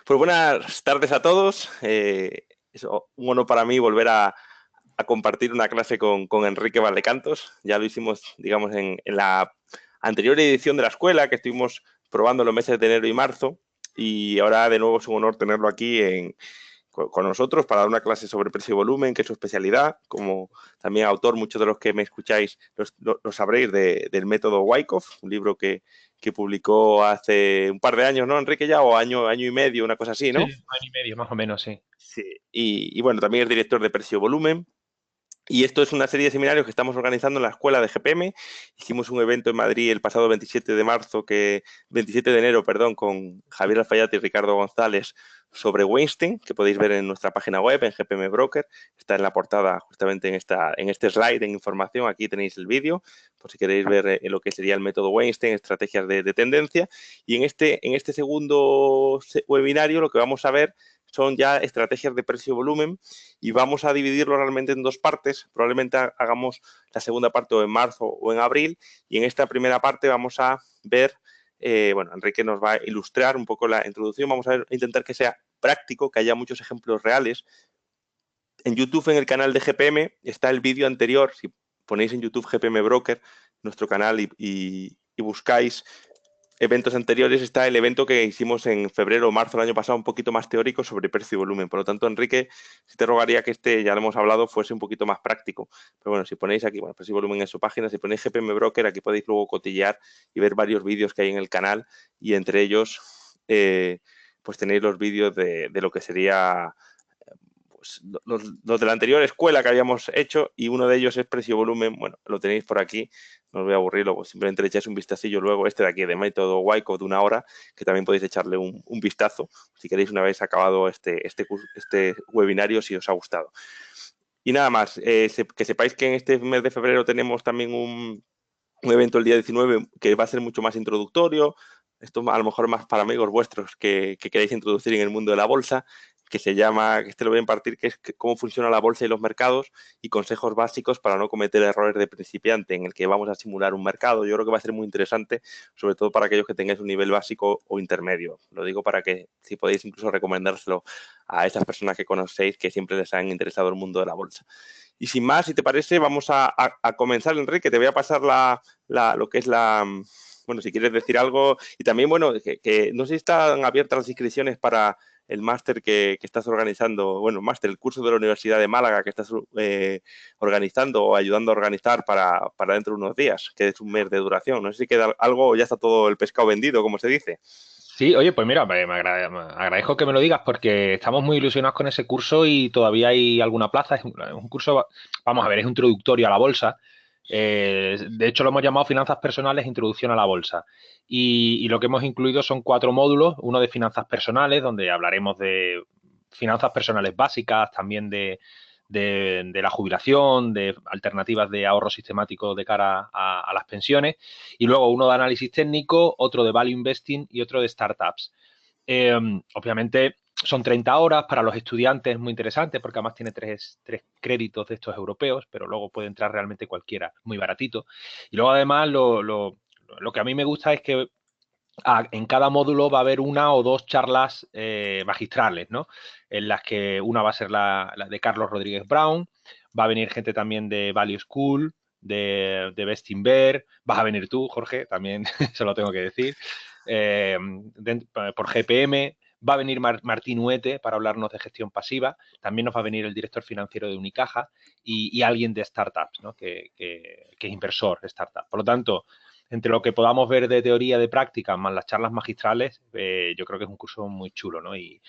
Pues buenas tardes a todos. Es un honor para mí volver a compartir una clase con Enrique Valdecantos. Ya lo hicimos, digamos, en la anterior edición de la escuela, que estuvimos probando los meses de enero y marzo. Y ahora de nuevo es un honor tenerlo aquí con nosotros para dar una clase sobre precio y volumen, que es su especialidad. Como también autor, muchos de los que me escucháis lo sabréis del método Wyckoff, un libro que publicó hace un par de años, ¿no, Enrique? Ya, o año y medio, una cosa así, Sí, ¿no? un año y medio, más o menos, sí. Sí. Y bueno, también es director de precio y volumen. Y esto es una serie de seminarios que estamos organizando en la escuela de GPM. Hicimos un evento en Madrid el pasado 27 de enero, perdón, con Javier Alfayate y Ricardo González sobre Weinstein, que podéis ver en nuestra página web, en GPM Broker. Está en la portada, justamente en este slide en información. Aquí tenéis el vídeo, por si queréis ver lo que sería el método Weinstein, estrategias de tendencia. Y en este segundo webinario lo que vamos a ver son ya estrategias de precio y volumen y vamos a dividirlo realmente en dos partes. Probablemente hagamos la segunda parte o en marzo o en abril y en esta primera parte vamos a ver, bueno, Enrique nos va a ilustrar un poco la introducción, vamos a intentar que sea práctico, que haya muchos ejemplos reales. En YouTube, en el canal de GPM, está el vídeo anterior, si ponéis en YouTube GPM Broker, nuestro canal, y buscáis eventos anteriores, está el evento que hicimos en febrero o marzo del año pasado, un poquito más teórico sobre precio y volumen. Por lo tanto, Enrique, si te rogaría que este, ya lo hemos hablado, fuese un poquito más práctico. Pero bueno, si ponéis aquí, bueno, precio y volumen en su página, si ponéis GPM Broker, aquí podéis luego cotillear y ver varios vídeos que hay en el canal y entre ellos, pues tenéis los vídeos de lo que sería pues, los de la anterior escuela que habíamos hecho y uno de ellos es precio-volumen. Bueno, lo tenéis por aquí, no os voy a aburrirlo, pues simplemente le echáis un vistacillo luego, este de aquí de método Wyckoff de una hora, que también podéis echarle un vistazo si queréis una vez acabado este webinario, si os ha gustado. Y nada más, que sepáis que en este mes de febrero tenemos también un evento el día 19 que va a ser mucho más introductorio, esto a lo mejor más para amigos vuestros que queréis introducir en el mundo de la bolsa, que se llama, que este lo voy a impartir, que es cómo funciona la bolsa y los mercados y consejos básicos para no cometer errores de principiante en el que vamos a simular un mercado. Yo creo que va a ser muy interesante, sobre todo para aquellos que tengáis un nivel básico o intermedio. Lo digo para que si podéis incluso recomendárselo a esas personas que conocéis que siempre les han interesado el mundo de la bolsa. Y sin más, si te parece, vamos a comenzar, Enrique. Te voy a pasar lo que es la... Bueno, si quieres decir algo. Y también, bueno, que no sé si están abiertas las inscripciones para el máster que estás organizando, bueno, máster, el curso de la Universidad de Málaga que estás organizando o ayudando a organizar para dentro de unos días, que es un mes de duración. No sé si queda algo o ya está todo el pescado vendido, como se dice. Sí, oye, pues mira, me agradezco que me lo digas porque estamos muy ilusionados con ese curso y todavía hay alguna plaza. Es un curso, vamos a ver, es introductorio a la bolsa. De hecho, lo hemos llamado Finanzas Personales, Introducción a la Bolsa. Y lo que hemos incluido son 4 módulos, uno de finanzas personales, donde hablaremos de finanzas personales básicas, también de la jubilación, de alternativas de ahorro sistemático de cara a las pensiones, y luego uno de análisis técnico, otro de value investing y otro de startups. Obviamente son 30 horas, para los estudiantes es muy interesante porque además tiene tres créditos de estos europeos, pero luego puede entrar realmente cualquiera, muy baratito. Y luego además lo que a mí me gusta es que en cada módulo va a haber una o dos charlas magistrales, ¿no? En las que una va a ser la de Carlos Rodríguez Brown, va a venir gente también de Value School, de Bestinver, vas a venir tú, Jorge, también se lo tengo que decir, eh, por GPM, va a venir Martín Huete para hablarnos de gestión pasiva, también nos va a venir el director financiero de Unicaja y alguien de startups, ¿no? Que es inversor de startups. Por lo tanto, entre lo que podamos ver de teoría, de práctica, más las charlas magistrales, yo creo que es un curso muy chulo, ¿no? Y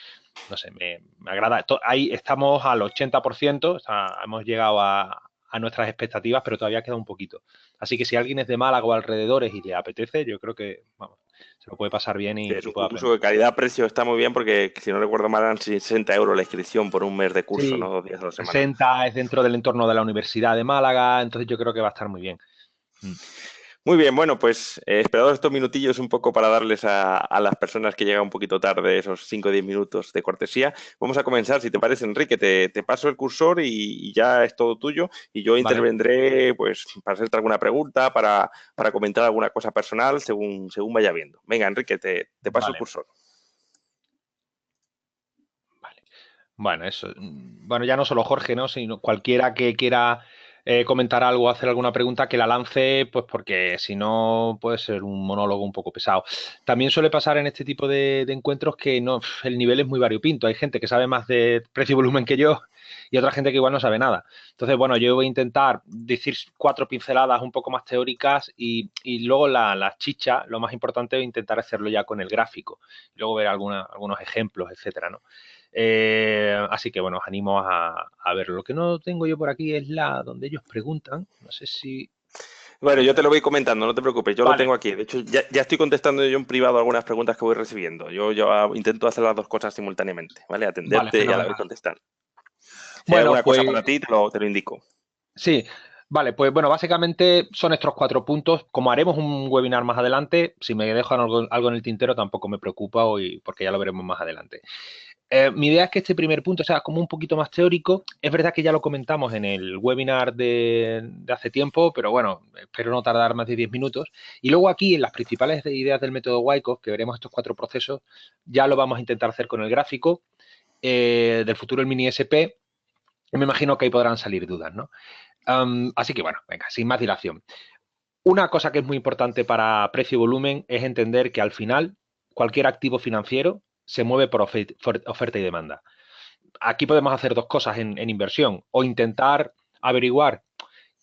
no sé, me agrada. Ahí estamos al 80%, o sea, hemos llegado a nuestras expectativas, pero todavía queda un poquito. Así que si alguien es de Málaga o alrededores y le apetece, yo creo que, vamos, se lo puede pasar bien Sí, es y un puede curso aprender. de calidad-precio, está muy bien porque, si no recuerdo mal, eran 60 euros la inscripción por un mes de curso, ¿no? Sí, 2 días a la semana. 60 es dentro del entorno de la Universidad de Málaga, entonces yo creo que va a estar muy bien. Mm. Muy bien, bueno, pues esperados estos minutillos un poco para darles a las personas que llegan un poquito tarde esos 5 o 10 minutos de cortesía. Vamos a comenzar, si te parece, Enrique, te paso el cursor y ya es todo tuyo y yo Vale, intervendré pues para hacerte alguna pregunta, para comentar alguna cosa personal según vaya viendo. Venga, Enrique, te paso el vale. cursor. Bueno, eso. Bueno, ya no solo Jorge, ¿no? Sino cualquiera que quiera comentar algo o hacer alguna pregunta, que la lance, pues porque si no puede ser un monólogo un poco pesado. También suele pasar en este tipo de encuentros que no, el nivel es muy variopinto. Hay gente que sabe más de precio y volumen que yo y otra gente que igual no sabe nada. Entonces, bueno, yo voy a intentar decir 4 pinceladas un poco más teóricas y luego la chicha, lo más importante es intentar hacerlo ya con el gráfico. Luego ver algunos ejemplos, etcétera, ¿no? Así que bueno, os animo a verlo. Lo que no tengo yo por aquí es la donde ellos preguntan. No sé si. Bueno, yo te lo voy comentando, no te preocupes, yo lo Vale, tengo aquí. De hecho, ya estoy contestando yo en privado algunas preguntas que voy recibiendo. Yo intento hacer las dos cosas simultáneamente, ¿vale? vale, Atenderte y a la vez fenomenal. contestar. Si hay Bueno, alguna cosa pues para ti, te lo indico. sí. Vale, pues bueno, básicamente son estos 4 puntos. Como haremos un webinar más adelante, si me dejan algo en el tintero tampoco me preocupa hoy, porque ya lo veremos más adelante. Mi idea es que este primer punto sea como un poquito más teórico. Es verdad que ya lo comentamos en el webinar de hace tiempo, pero bueno, espero no tardar más de 10 minutos. Y luego aquí, en las principales ideas del método Wyckoff, que veremos estos 4 procesos, ya lo vamos a intentar hacer con el gráfico del futuro el mini SP. Y me imagino que ahí podrán salir dudas, ¿no? Así que bueno, venga, sin más dilación. Una cosa que es muy importante para precio y volumen es entender que al final cualquier activo financiero se mueve por oferta y demanda. Aquí podemos hacer dos cosas en inversión, o intentar averiguar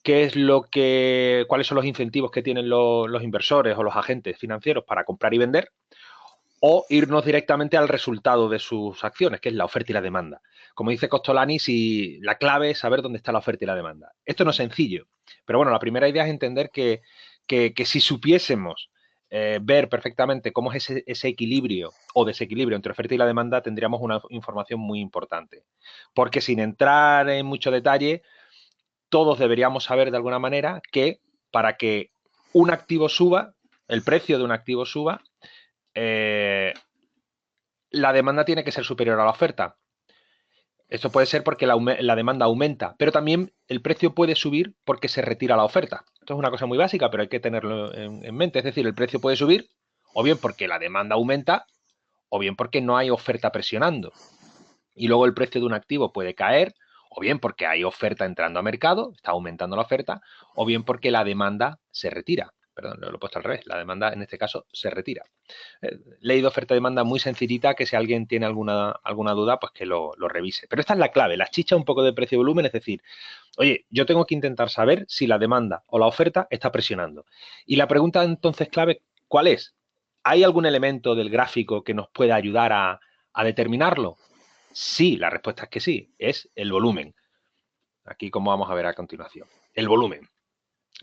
cuáles son los incentivos que tienen los inversores o los agentes financieros para comprar y vender, o irnos directamente al resultado de sus acciones, que es la oferta y la demanda. Como dice Costolani, si la clave es saber dónde está la oferta y la demanda. Esto no es sencillo, pero bueno, la primera idea es entender que si supiésemos ver perfectamente cómo es ese equilibrio o desequilibrio entre oferta y la demanda, tendríamos una información muy importante. Porque sin entrar en mucho detalle, todos deberíamos saber de alguna manera que para que un activo suba, el precio de un activo suba, eh, la demanda tiene que ser superior a la oferta. Esto puede ser porque la demanda aumenta, pero también el precio puede subir porque se retira la oferta. Esto es una cosa muy básica, pero hay que tenerlo en mente. Es decir, el precio puede subir o bien porque la demanda aumenta o bien porque no hay oferta presionando. Y luego el precio de un activo puede caer o bien porque hay oferta entrando a mercado, está aumentando la oferta, o bien porque la demanda se retira. Perdón, lo he puesto al revés. La demanda en este caso se retira. Ley de oferta-demanda muy sencillita, que si alguien tiene alguna duda, pues que lo revise. Pero esta es la clave, la chicha un poco de precio-volumen, es decir, oye, yo tengo que intentar saber si la demanda o la oferta está presionando. Y la pregunta entonces clave, ¿cuál es? ¿Hay algún elemento del gráfico que nos pueda ayudar a determinarlo? Sí, la respuesta es que sí, es el volumen. Aquí como vamos a ver a continuación. El volumen.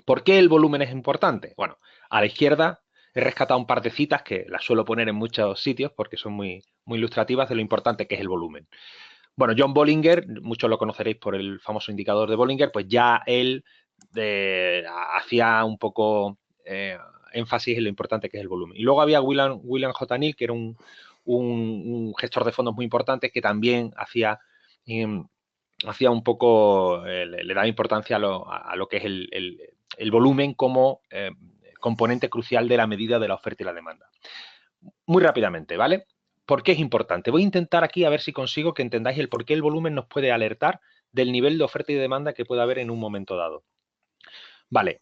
¿Por qué el volumen es importante? Bueno, a la izquierda he rescatado un par de citas que las suelo poner en muchos sitios porque son muy ilustrativas de lo importante que es el volumen. Bueno, John Bollinger, muchos lo conoceréis por el famoso indicador de Bollinger, pues ya él hacía un poco énfasis en lo importante que es el volumen. Y luego había William J. Neal, que era un gestor de fondos muy importante que también hacía un poco, le daba importancia a lo que es el volumen como componente crucial de la medida de la oferta y la demanda. Muy rápidamente, ¿vale? ¿Por qué es importante? Voy a intentar aquí a ver si consigo que entendáis el por qué el volumen nos puede alertar del nivel de oferta y demanda que pueda haber en un momento dado. Vale,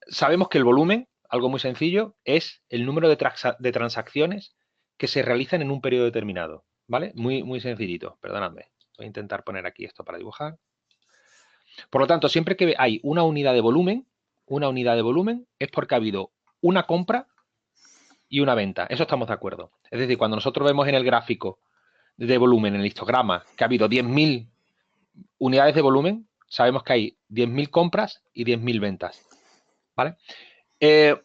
sabemos que el volumen, algo muy sencillo, es el número de transacciones que se realizan en un periodo determinado, ¿vale? Muy sencillito, perdonadme. Voy a intentar poner aquí esto para dibujar. Por lo tanto, siempre que hay una unidad de volumen es porque ha habido una compra y una venta. Eso estamos de acuerdo. Es decir, cuando nosotros vemos en el gráfico de volumen, en el histograma, que ha habido 10.000 unidades de volumen, sabemos que hay 10.000 compras y 10.000 ventas. ¿Vale? En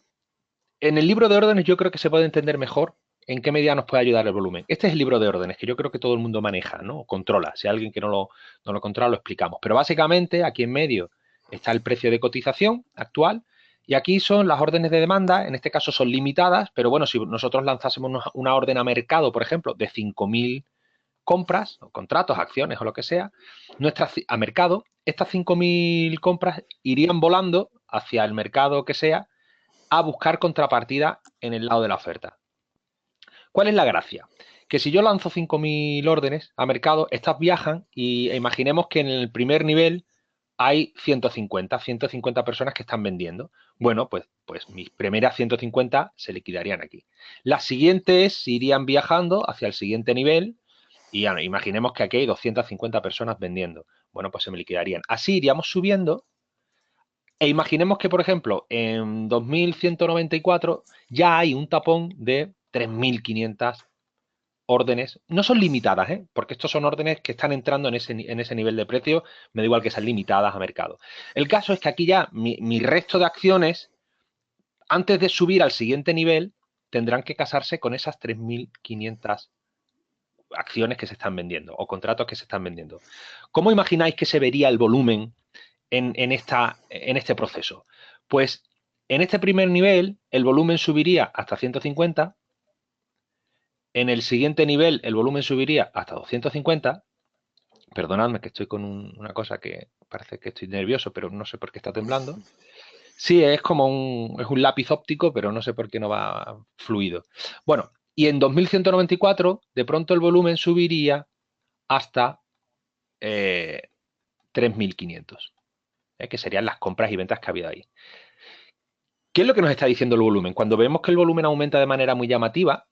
el libro de órdenes yo creo que se puede entender mejor en qué medida nos puede ayudar el volumen. Este es el libro de órdenes que yo creo que todo el mundo maneja, ¿no? Controla. Si hay alguien que no lo controla, lo explicamos. Pero básicamente aquí en medio está el precio de cotización actual y aquí son las órdenes de demanda. En este caso son limitadas, pero bueno, si nosotros lanzásemos una orden a mercado, por ejemplo, de 5.000 compras, o contratos, acciones o lo que sea, a mercado, estas 5.000 compras irían volando hacia el mercado que sea a buscar contrapartida en el lado de la oferta. ¿Cuál es la gracia? que si yo lanzo 5.000 órdenes a mercado, estas viajan y imaginemos que en el primer nivel hay 150 personas que están vendiendo. Bueno, pues mis primeras 150 se liquidarían aquí. Las siguientes irían viajando hacia el siguiente nivel y imaginemos que aquí hay 250 personas vendiendo. Bueno, pues se me liquidarían. Así iríamos subiendo e imaginemos que, por ejemplo, en 2194 ya hay un tapón de 3.500 órdenes. No son limitadas, ¿eh? Porque estos son órdenes que están entrando en ese nivel de precio. Me da igual que sean limitadas a mercado. El caso es que aquí ya mi resto de acciones, antes de subir al siguiente nivel, tendrán que casarse con esas 3.500 acciones que se están vendiendo o contratos que se están vendiendo. ¿Cómo imagináis que se vería el volumen en este proceso? Pues en este primer nivel el volumen subiría hasta 150, en el siguiente nivel el volumen subiría hasta 250. Perdonadme que estoy con una cosa que parece que estoy nervioso, pero no sé por qué está temblando. Sí, es como un lápiz óptico, pero no sé por qué no va fluido. Bueno, y en 2194 de pronto el volumen subiría hasta 3.500, que serían las compras y ventas que ha habido ahí. ¿Qué es lo que nos está diciendo el volumen? Cuando vemos que el volumen aumenta de manera muy llamativa,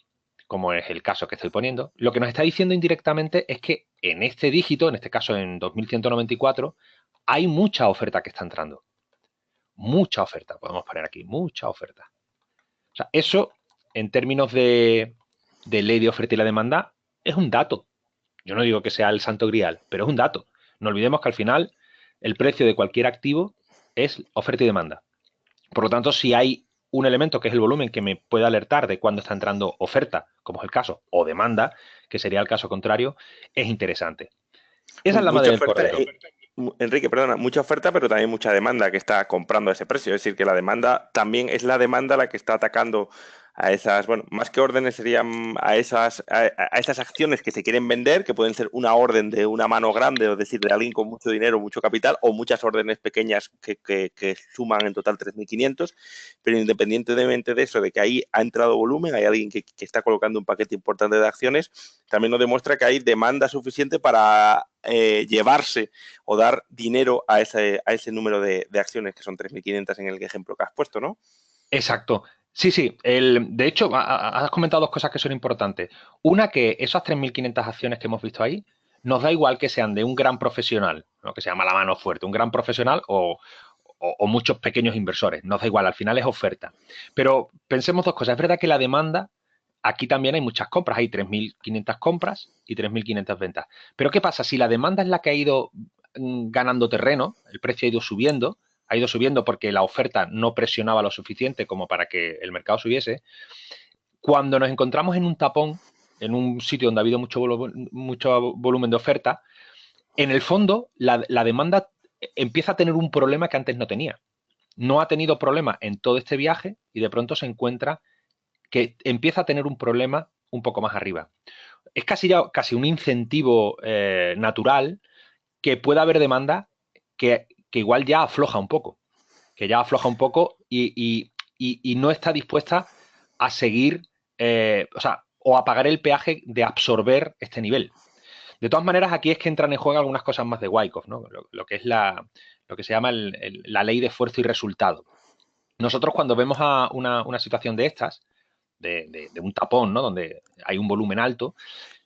como es el caso que estoy poniendo, lo que nos está diciendo indirectamente es que en este dígito, en este caso en 2194, hay mucha oferta que está entrando. Mucha oferta, podemos poner aquí, mucha oferta. O sea, eso, en términos de ley de oferta y la demanda, es un dato. Yo no digo que sea el santo grial, pero es un dato. No olvidemos que al final el precio de cualquier activo es oferta y demanda. Por lo tanto, si hay un elemento que es el volumen que me puede alertar de cuándo está entrando oferta, como es el caso, o demanda, que sería el caso contrario, es interesante. Esa es la madre Mucha del oferta, cordero. Enrique, perdona, mucha oferta, pero también mucha demanda que está comprando a ese precio. Es decir, que la demanda también es la demanda la que está atacando a esas, bueno, más que órdenes serían a esas acciones que se quieren vender, que pueden ser una orden de una mano grande, o decir, de alguien con mucho dinero, mucho capital, o muchas órdenes pequeñas que suman en total 3.500. Pero independientemente de eso, de que ahí ha entrado volumen, hay alguien que está colocando un paquete importante de acciones, también nos demuestra que hay demanda suficiente para llevarse o dar dinero a ese número de acciones, que son 3.500 en el ejemplo que has puesto, ¿no? Exacto. Sí, sí. De hecho, has comentado dos cosas que son importantes. Una, que esas 3.500 acciones que hemos visto ahí, nos da igual que sean de un gran profesional, lo que se llama la mano fuerte, un gran profesional o muchos pequeños inversores. Nos da igual, al final es oferta. Pero pensemos dos cosas. Es verdad que la demanda, aquí también hay muchas compras. Hay 3.500 compras y 3.500 ventas. Pero ¿qué pasa? Si la demanda es la que ha ido ganando terreno, el precio ha ido subiendo porque la oferta no presionaba lo suficiente como para que el mercado subiese. Cuando nos encontramos en un tapón, en un sitio donde ha habido mucho volumen de oferta, en el fondo la demanda empieza a tener un problema que antes no tenía. No ha tenido problema en todo este viaje y de pronto se encuentra que empieza a tener un problema un poco más arriba. Es casi un incentivo natural que pueda haber demanda que igual ya afloja un poco, y no está dispuesta a seguir, o a pagar el peaje de absorber este nivel. De todas maneras, aquí es que entran en juego algunas cosas más de Wyckoff, ¿no? Lo que es lo que se llama la ley de esfuerzo y resultado. Nosotros cuando vemos a una situación de estas, de un tapón, ¿no? Donde hay un volumen alto.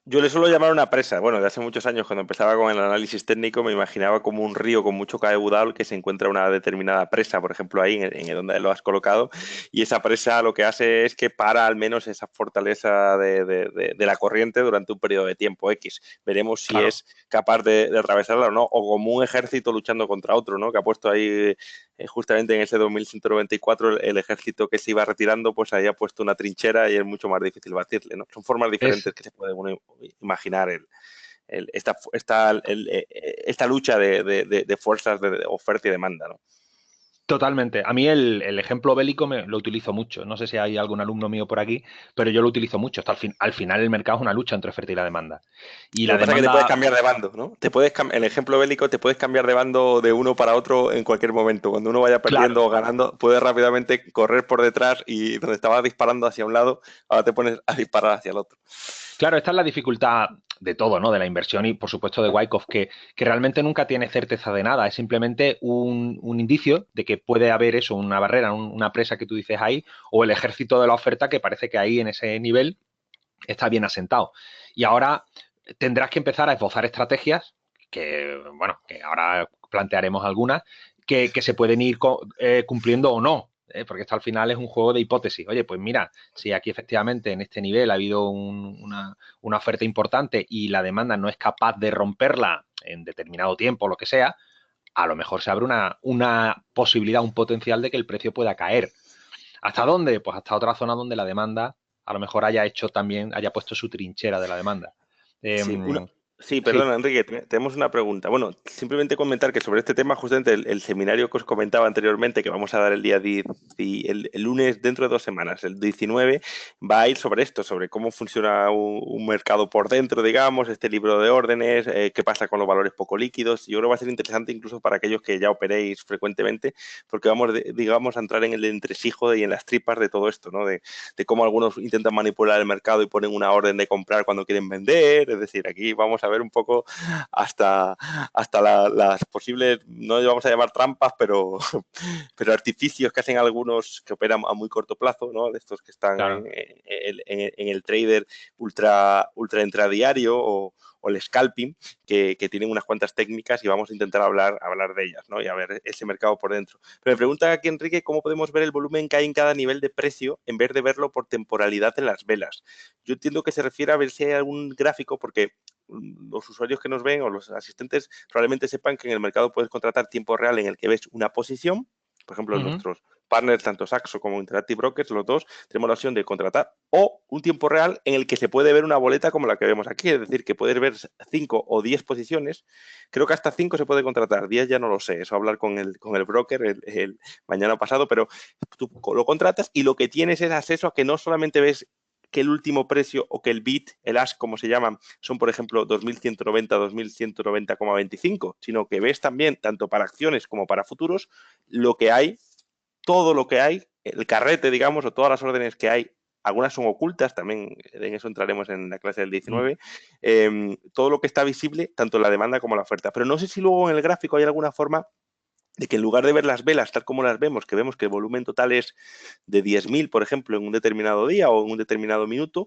Yo le suelo llamar una presa. Bueno, de hace muchos años, cuando empezaba con el análisis técnico, me imaginaba como un río con mucho caudal que se encuentra una determinada presa, por ejemplo, ahí en donde lo has colocado, y esa presa lo que hace es que para al menos esa fortaleza de la corriente durante un periodo de tiempo X. Veremos si Claro. es capaz de atravesarla o no, o como un ejército luchando contra otro, ¿no? Que ha puesto ahí justamente en ese 2194 el ejército que se iba retirando, pues ahí ha puesto una trinchera y es mucho más difícil batirle, ¿no? Son formas Es diferentes que se puede imaginar esta lucha de fuerzas de oferta y demanda, ¿no? Totalmente. A mí el ejemplo bélico lo utilizo mucho. No sé si hay algún alumno mío por aquí, pero yo lo utilizo mucho. Al final el mercado es una lucha entre oferta y la demanda. Y Lo la que pasa es que te puedes demanda, cambiar de bando, ¿no? El ejemplo bélico, te puedes cambiar de bando de uno para otro en cualquier momento. Cuando uno vaya claro, perdiendo o ganando, puedes rápidamente correr por detrás y donde estabas disparando hacia un lado, ahora te pones a disparar hacia el otro. Claro, esta es la dificultad de todo, ¿no? De la inversión y, por supuesto, de Wyckoff, que realmente nunca tiene certeza de nada. Es simplemente un indicio de que puede haber eso, una barrera, una presa que tú dices ahí, o el ejército de la oferta que parece que ahí en ese nivel está bien asentado. Y ahora tendrás que empezar a esbozar estrategias que, bueno, que ahora plantearemos algunas, que se pueden ir cumpliendo o no. Porque esto al final es un juego de hipótesis. Oye, pues mira, si aquí efectivamente en este nivel ha habido una oferta importante y la demanda no es capaz de romperla en determinado tiempo, lo que sea, a lo mejor se abre una posibilidad, un potencial de que el precio pueda caer. ¿Hasta dónde? Pues hasta otra zona donde la demanda a lo mejor haya hecho también, haya puesto su trinchera de la demanda. Eh, Sí, sí, sí. perdona, Enrique, tenemos una pregunta. Bueno, simplemente comentar que sobre este tema, justamente el seminario que os comentaba anteriormente, que vamos a dar el día 10, y el lunes dentro de 2 semanas, el 19, va a ir sobre esto, sobre cómo funciona un mercado por dentro, digamos, este libro de órdenes, qué pasa con los valores poco líquidos. Yo creo que va a ser interesante incluso para aquellos que ya operéis frecuentemente, porque vamos, digamos, a entrar en el entresijo y en las tripas de todo esto, ¿no? De cómo algunos intentan manipular el mercado y ponen una orden de comprar cuando quieren vender. Es decir, aquí vamos a ver un poco hasta las posibles, no vamos a llamar trampas, pero artificios que hacen algunos que operan a muy corto plazo, ¿no? De estos que están Claro. en el trader ultra intradiario o el scalping, que tienen unas cuantas técnicas y vamos a intentar hablar de ellas, ¿no? Y a ver ese mercado por dentro. Pero me pregunta aquí, Enrique, ¿cómo podemos ver el volumen que hay en cada nivel de precio en vez de verlo por temporalidad en las velas? Yo entiendo que se refiere a ver si hay algún gráfico, porque los usuarios que nos ven o los asistentes probablemente sepan que en el mercado puedes contratar tiempo real en el que ves una posición. Por ejemplo, Ujú. nuestros partners, tanto Saxo como Interactive Brokers, los dos, tenemos la opción de contratar o un tiempo real en el que se puede ver una boleta como la que vemos aquí, es decir, que puedes ver 5 o 10 posiciones. Creo que hasta 5 se puede contratar, 10 ya no lo sé, eso hablar con el broker el mañana pasado, pero tú lo contratas y lo que tienes es acceso a que no solamente ves que el último precio o que el bid, el ask, como se llaman, son, por ejemplo, 2.190, 2.190,25, sino que ves también, tanto para acciones como para futuros, lo que hay, todo lo que hay, el carrete, digamos, o todas las órdenes que hay. Algunas son ocultas, también en eso entraremos en la clase del 19, todo lo que está visible, tanto en la demanda como en la oferta. Pero no sé si luego en el gráfico hay alguna forma de que en lugar de ver las velas tal como las vemos, que vemos que el volumen total es de 10.000, por ejemplo, en un determinado día o en un determinado minuto,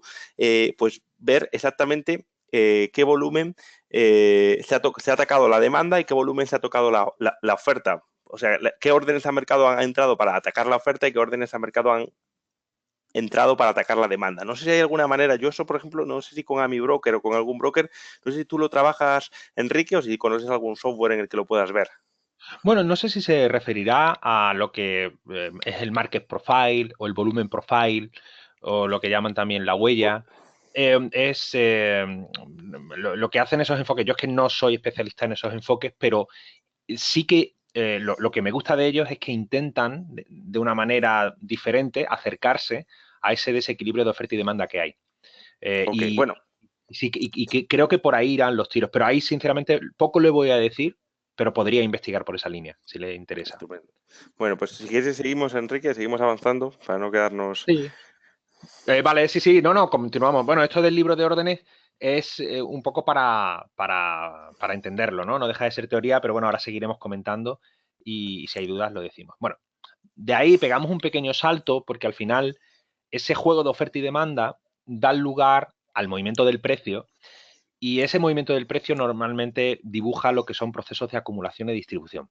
pues ver exactamente qué volumen se ha atacado la demanda y qué volumen se ha tocado la oferta. O sea, qué órdenes al mercado han entrado para atacar la oferta y qué órdenes al mercado han entrado para atacar la demanda. No sé si hay alguna manera, yo eso, por ejemplo, no sé si con AmiBroker o con algún broker, no sé si tú lo trabajas, Enrique, o si conoces algún software en el que lo puedas ver. Bueno, no sé si se referirá a lo que es el market profile o el volumen profile o lo que llaman también la huella. Es lo que hacen esos enfoques. Yo es que no soy especialista en esos enfoques, pero sí que lo que me gusta de ellos es que intentan de una manera diferente acercarse a ese desequilibrio de oferta y demanda que hay. Eh, Ok, y, bueno, sí, y que creo que por ahí irán los tiros, pero ahí sinceramente poco le voy a decir, pero podría investigar por esa línea, si le interesa. estupendo. Bueno, pues si quieres seguimos, Enrique, seguimos avanzando para no quedarnos. Sí. Vale, sí, sí, no, no, continuamos. Bueno, esto del libro de órdenes es un poco para entenderlo, ¿no? No deja de ser teoría, pero bueno, ahora seguiremos comentando y si hay dudas lo decimos. Bueno, de ahí pegamos un pequeño salto porque al final ese juego de oferta y demanda da lugar al movimiento del precio y ese movimiento del precio normalmente dibuja lo que son procesos de acumulación y distribución.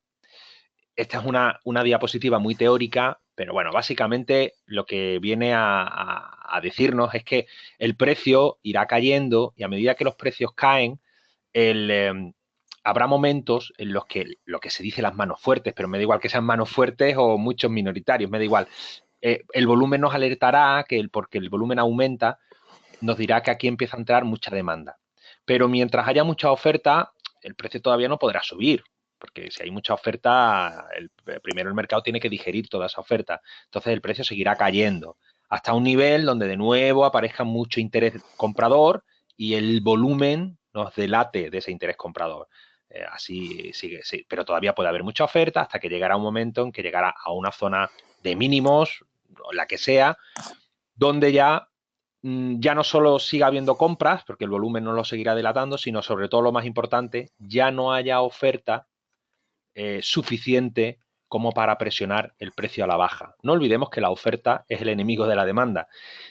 Esta es una diapositiva muy teórica, pero bueno, básicamente lo que viene a decirnos es que el precio irá cayendo y a medida que los precios caen, habrá momentos en los que lo que se dice las manos fuertes, pero me da igual que sean manos fuertes o muchos minoritarios, me da igual. El volumen nos alertará que porque el volumen aumenta, nos dirá que aquí empieza a entrar mucha demanda. Pero mientras haya mucha oferta, el precio todavía no podrá subir, porque si hay mucha oferta, primero el mercado tiene que digerir toda esa oferta. Entonces el precio seguirá cayendo hasta un nivel donde de nuevo aparezca mucho interés comprador y el volumen nos delate de ese interés comprador. Así sigue, sí, pero todavía puede haber mucha oferta hasta que llegará un momento en que llegará a una zona de mínimos, o la que sea, donde ya ya no solo siga habiendo compras, porque el volumen no lo seguirá dilatando, sino sobre todo lo más importante, ya no haya oferta suficiente como para presionar el precio a la baja. No olvidemos que la oferta es el enemigo de la demanda.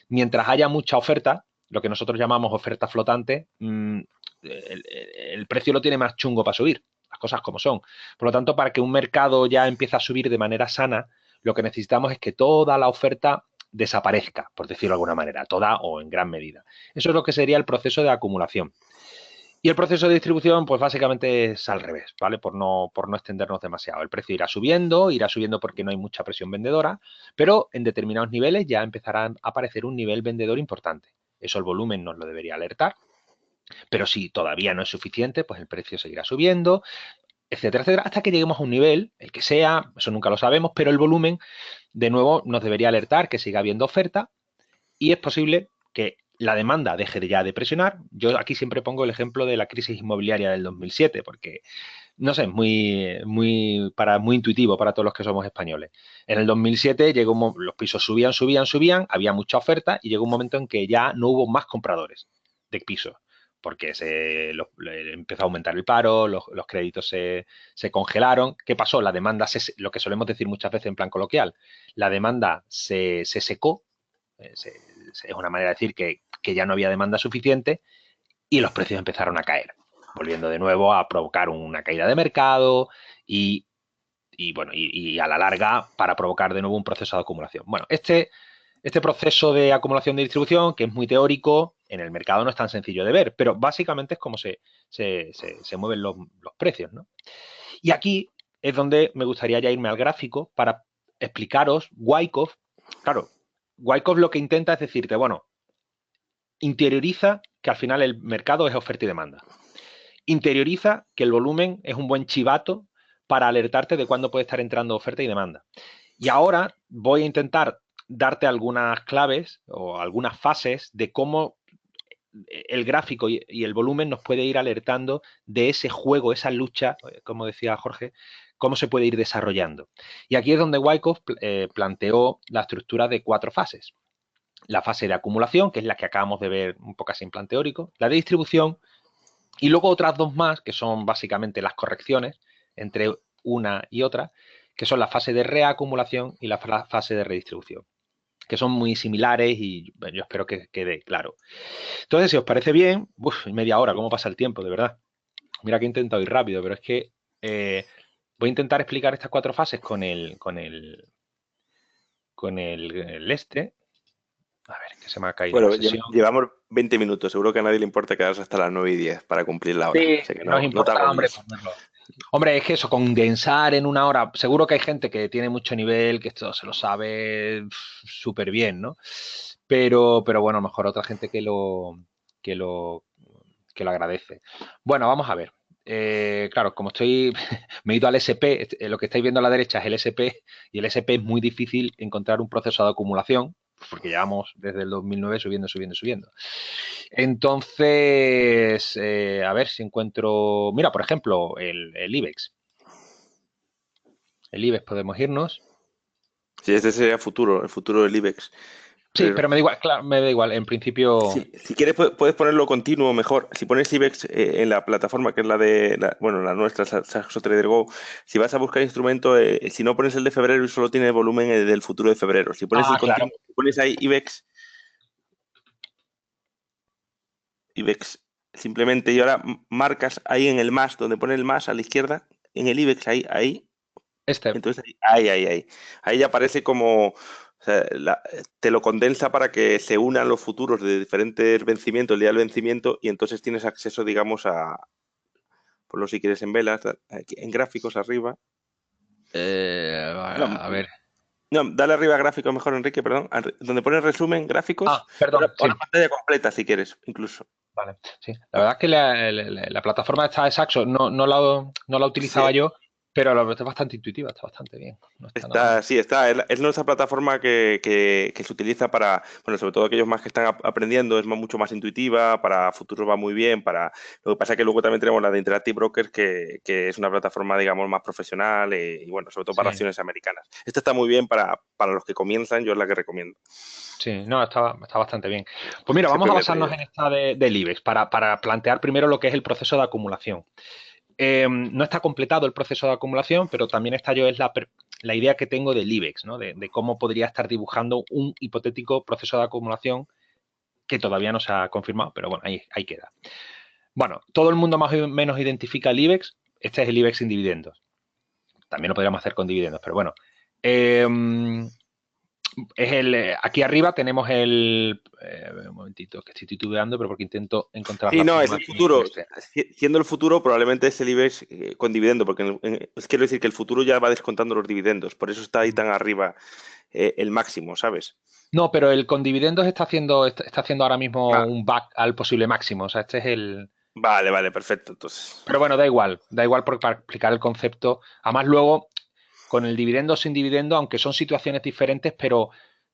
Mientras haya mucha oferta, lo que nosotros llamamos oferta flotante, el precio lo tiene más chungo para subir, las cosas como son. Por lo tanto, para que un mercado ya empiece a subir de manera sana, lo que necesitamos es que toda la oferta desaparezca, por decirlo de alguna manera, toda o en gran medida. Eso es lo que sería el proceso de acumulación. Y el proceso de distribución, pues básicamente es al revés, ¿vale? Por no extendernos demasiado. El precio irá subiendo porque no hay mucha presión vendedora, pero en determinados niveles ya empezará a aparecer un nivel vendedor importante. Eso el volumen nos lo debería alertar, pero si todavía no es suficiente, pues el precio seguirá subiendo, etcétera, etcétera, hasta que lleguemos a un nivel, el que sea, eso nunca lo sabemos, pero el volumen, de nuevo, nos debería alertar que siga habiendo oferta y es posible que la demanda deje ya de presionar. Yo aquí siempre pongo el ejemplo de la crisis inmobiliaria del 2007, porque, no sé, es muy intuitivo para todos los que somos españoles. En el 2007 los pisos subían, había mucha oferta y llegó un momento en que ya no hubo más compradores de pisos, porque empezó a aumentar el paro, los créditos se congelaron. ¿Qué pasó? La demanda, lo que solemos decir muchas veces en plan coloquial, la demanda se secó, es una manera de decir que ya no había demanda suficiente y los precios empezaron a caer, volviendo de nuevo a provocar una caída de mercado y a la larga para provocar de nuevo un proceso de acumulación. Bueno, este proceso de acumulación de distribución, que es muy teórico, en el mercado no es tan sencillo de ver, pero básicamente es como se mueven los precios, ¿no? Y aquí es donde me gustaría ya irme al gráfico para explicaros Wyckoff. Claro, Wyckoff lo que intenta es decirte, bueno, interioriza que al final el mercado es oferta y demanda. Interioriza que el volumen es un buen chivato para alertarte de cuándo puede estar entrando oferta y demanda. Y ahora voy a intentar darte algunas claves o algunas fases de cómo el gráfico y el volumen nos puede ir alertando de ese juego, esa lucha, como decía Jorge, cómo se puede ir desarrollando. Y aquí es donde Wyckoff planteó la estructura de 4 fases. La fase de acumulación, que es la que acabamos de ver un poco así en plan teórico, la de distribución y luego otras 2 más, que son básicamente las correcciones entre una y otra, que son la fase de reacumulación y la fase de redistribución, que son muy similares y bueno, yo espero que quede claro. Entonces, si os parece bien, media hora, ¿cómo pasa el tiempo? De verdad. Mira que he intentado ir rápido, pero es que voy a intentar explicar estas 4 fases con el este. A ver, que se me ha caído Bueno, la sesión. llevamos 20 minutos. Seguro que a nadie le importa quedarse hasta las 9:10 para cumplir la hora. Sí, O sea que nos no te importa, hombre, agobies. ponerlo. Hombre, es que eso, condensar en una hora, seguro que hay gente que tiene mucho nivel, que esto se lo sabe súper bien, ¿no? Pero bueno, mejor otra gente que lo, que lo agradece. Bueno, vamos a ver. Claro, como me he ido al SP, lo que estáis viendo a la derecha es el SP, y el SP es muy difícil encontrar un proceso de acumulación, porque llevamos desde el 2009 subiendo. Entonces, a ver si encuentro, mira, por ejemplo, el IBEX. El IBEX podemos irnos. Sí, este sería el futuro del IBEX. Sí, pero me da igual, claro, me da igual, en principio. Si quieres puedes ponerlo continuo mejor. Si pones IBEX en la plataforma que es la nuestra, Saxo Trader Go, si vas a buscar instrumento, si no pones el de febrero y solo tiene volumen del futuro de febrero. Si pones el Claro. continuo, si pones ahí IBEX, simplemente y ahora marcas ahí en el más, donde pone el más a la izquierda, en el IBEX, ahí. Entonces ahí ya aparece como, o sea, te lo condensa para que se unan los futuros de diferentes vencimientos, el día del vencimiento, y entonces tienes acceso, digamos, ponlo si quieres en velas, aquí, en gráficos arriba. A ver. No, dale arriba a gráficos mejor, Enrique, perdón, donde pone resumen, gráficos, perdón, ahora pantalla completa si quieres, incluso. Vale, sí. La verdad es que la plataforma esta de Saxo no la utilizaba yo, Pero es bastante intuitiva, está bastante bien. No está nada mal. Sí, es nuestra plataforma que se utiliza para, bueno, sobre todo aquellos más que están aprendiendo, es mucho más intuitiva, para futuros va muy bien, lo que pasa es que luego también tenemos la de Interactive Brokers, que es una plataforma, digamos, más profesional y, bueno, sobre todo para Sí, acciones americanas. Esta está muy bien para los que comienzan, yo es la que recomiendo. sí, no, está bastante bien. Pues mira, vamos a GPM basarnos Trader. en esta del IBEX para plantear primero lo que es el proceso de acumulación. No está completado el proceso de acumulación, pero también la idea que tengo del IBEX, ¿no? De cómo podría estar dibujando un hipotético proceso de acumulación que todavía no se ha confirmado, pero bueno, ahí queda. Bueno, todo el mundo más o menos identifica el IBEX. Este es el IBEX sin dividendos. También lo podríamos hacer con dividendos, pero bueno. Eh, aquí arriba tenemos un momentito, que estoy titubeando, pero porque intento encontrar Sí, no, es rápido el mi futuro. este. Siendo el futuro, probablemente es el IBEX con dividendo, porque quiero decir que el futuro ya va descontando los dividendos, por eso está ahí tan arriba el máximo, ¿sabes? No, pero el con dividendos está haciendo ahora mismo un back al posible máximo. O sea, este es el. Vale, vale, perfecto. Entonces, Pero bueno, da igual porque para explicar el concepto. Además, luego, con el dividendo o sin dividendo, aunque son situaciones diferentes, pero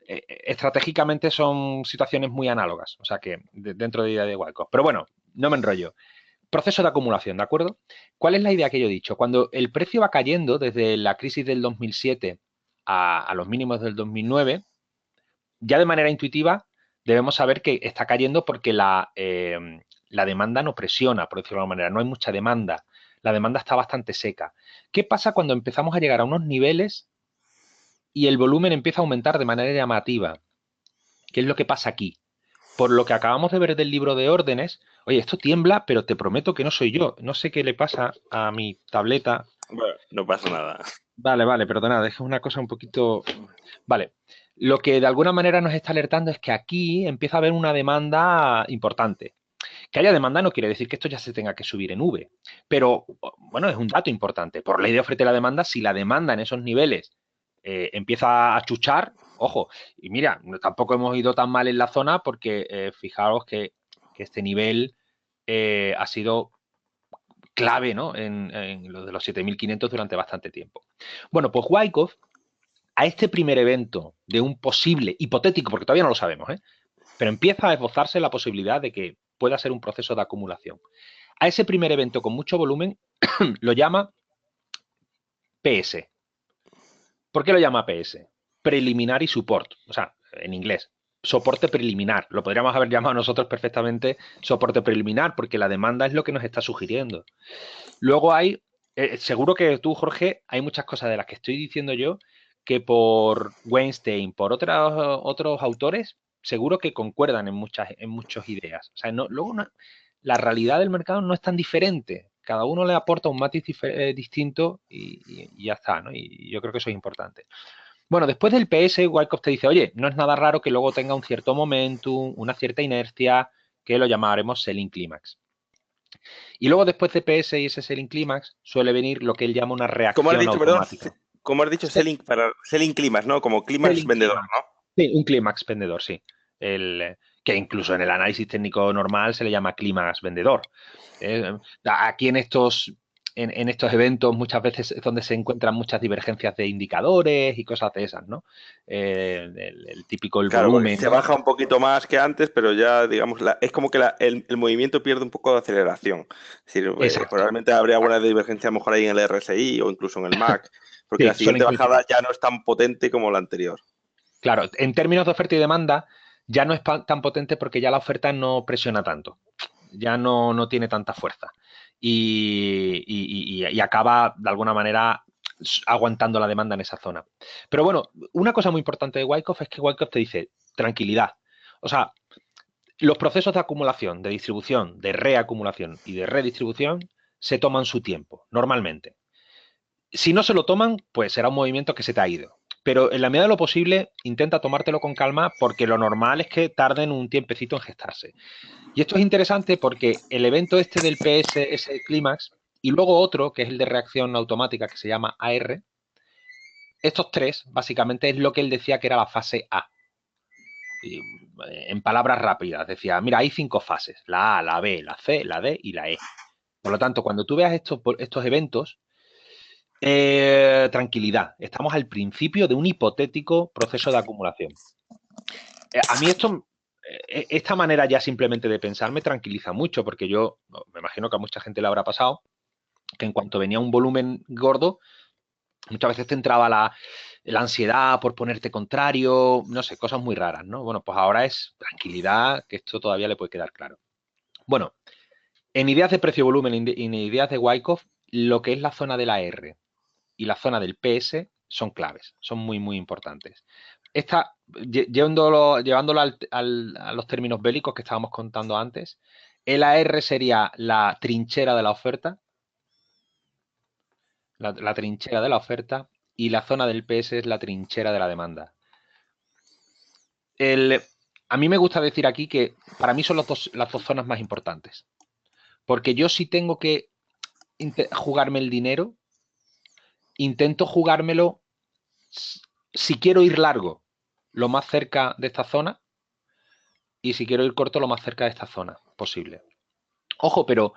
estratégicamente son situaciones muy análogas. O sea que dentro de idea de Wyckoff. Pero bueno, no me enrollo. Proceso de acumulación, ¿de acuerdo? ¿Cuál es la idea que yo he dicho? Cuando el precio va cayendo desde la crisis del 2007 a los mínimos del 2009, ya de manera intuitiva debemos saber que está cayendo porque la demanda no presiona, por decirlo de alguna manera, no hay mucha demanda. La demanda está bastante seca. ¿Qué pasa cuando empezamos a llegar a unos niveles y el volumen empieza a aumentar de manera llamativa? ¿Qué es lo que pasa aquí? Por lo que acabamos de ver del libro de órdenes, oye, esto tiembla, pero te prometo que no soy yo. No sé qué le pasa a mi tableta. bueno, no pasa nada. Vale, perdonad, es una cosa un poquito. Vale. Lo que de alguna manera nos está alertando es que aquí empieza a haber una demanda importante. Que haya demanda no quiere decir que esto ya se tenga que subir en V, pero bueno, es un dato importante. Por ley de oferta y la demanda, si la demanda en esos niveles empieza a chuchar, ojo, y mira, tampoco hemos ido tan mal en la zona porque fijaros que este nivel ha sido clave, ¿no? En lo de los 7.500 durante bastante tiempo. Bueno, pues Wyckoff, a este primer evento de un posible, hipotético, porque todavía no lo sabemos, pero empieza a esbozarse la posibilidad de que pueda ser un proceso de acumulación. A ese primer evento con mucho volumen lo llama PS. ¿Por qué lo llama PS? Preliminary Support, o sea, en inglés, soporte preliminar. Lo podríamos haber llamado nosotros perfectamente soporte preliminar, porque la demanda es lo que nos está sugiriendo. Luego hay, seguro que tú, Jorge, hay muchas cosas de las que estoy diciendo yo que por Weinstein, por otros autores, seguro que concuerdan en muchas ideas. O sea, luego la realidad del mercado no es tan diferente. Cada uno le aporta un matiz distinto y ya está, ¿no? Y yo creo que eso es importante. Bueno, después del PS, Wyckoff te dice, oye, no es nada raro que luego tenga un cierto momentum, una cierta inercia, que lo llamaremos selling climax. Y luego después de PS y ese selling climax suele venir lo que él llama una ¿Cómo has reacción dicho, perdón? automática. ¿Cómo has dicho selling climas, ¿no? Como climas Selling vendedor, climax. ¿no? Sí, un clímax vendedor, sí. Que incluso en el análisis técnico normal se le llama clímax vendedor. Aquí en estos eventos muchas veces es donde se encuentran muchas divergencias de indicadores y cosas de esas, ¿no? El típico el Claro, porque volumen, se ¿no? baja un poquito más que antes, pero ya, digamos, es como que el movimiento pierde un poco de aceleración. Es decir, Exacto. probablemente habría alguna divergencia a lo mejor ahí en el RSI o incluso en el MAC, porque la Sí, suelen siguiente bajada coincidir. ya no es tan potente como la anterior. Claro, en términos de oferta y demanda, ya no es tan potente porque ya la oferta no presiona tanto, ya no tiene tanta fuerza y acaba de alguna manera aguantando la demanda en esa zona. Pero bueno, una cosa muy importante de Wyckoff es que Wyckoff te dice tranquilidad. O sea, los procesos de acumulación, de distribución, de reacumulación y de redistribución se toman su tiempo, normalmente. Si no se lo toman, pues será un movimiento que se te ha ido. Pero en la medida de lo posible, intenta tomártelo con calma porque lo normal es que tarden un tiempecito en gestarse. Y esto es interesante porque el evento este del PSS Clímax y luego otro, que es el de reacción automática, que se llama AR, estos tres básicamente es lo que él decía que era la fase A. Y, en palabras rápidas, decía, mira, hay 5 fases, la A, la B, la C, la D y la E. Por lo tanto, cuando tú veas estos eventos, Tranquilidad. Estamos al principio de un hipotético proceso de acumulación. A mí esta manera ya simplemente de pensar me tranquiliza mucho, porque yo me imagino que a mucha gente le habrá pasado que en cuanto venía un volumen gordo, muchas veces te entraba la ansiedad por ponerte contrario, no sé, cosas muy raras, ¿no? Bueno, pues ahora es tranquilidad, que esto todavía le puede quedar claro. Bueno, en ideas de precio-volumen y en ideas de Wyckoff, lo que es la zona de la R y la zona del PS son claves, son muy, muy importantes. Llevándolo a los términos bélicos que estábamos contando antes, el AR sería la trinchera de la oferta, la trinchera de la oferta, y la zona del PS es la trinchera de la demanda. A mí me gusta decir aquí que para mí son las dos zonas más importantes, porque yo si tengo que jugarme el dinero, intento jugármelo si quiero ir largo, lo más cerca de esta zona, y si quiero ir corto, lo más cerca de esta zona posible. Ojo, pero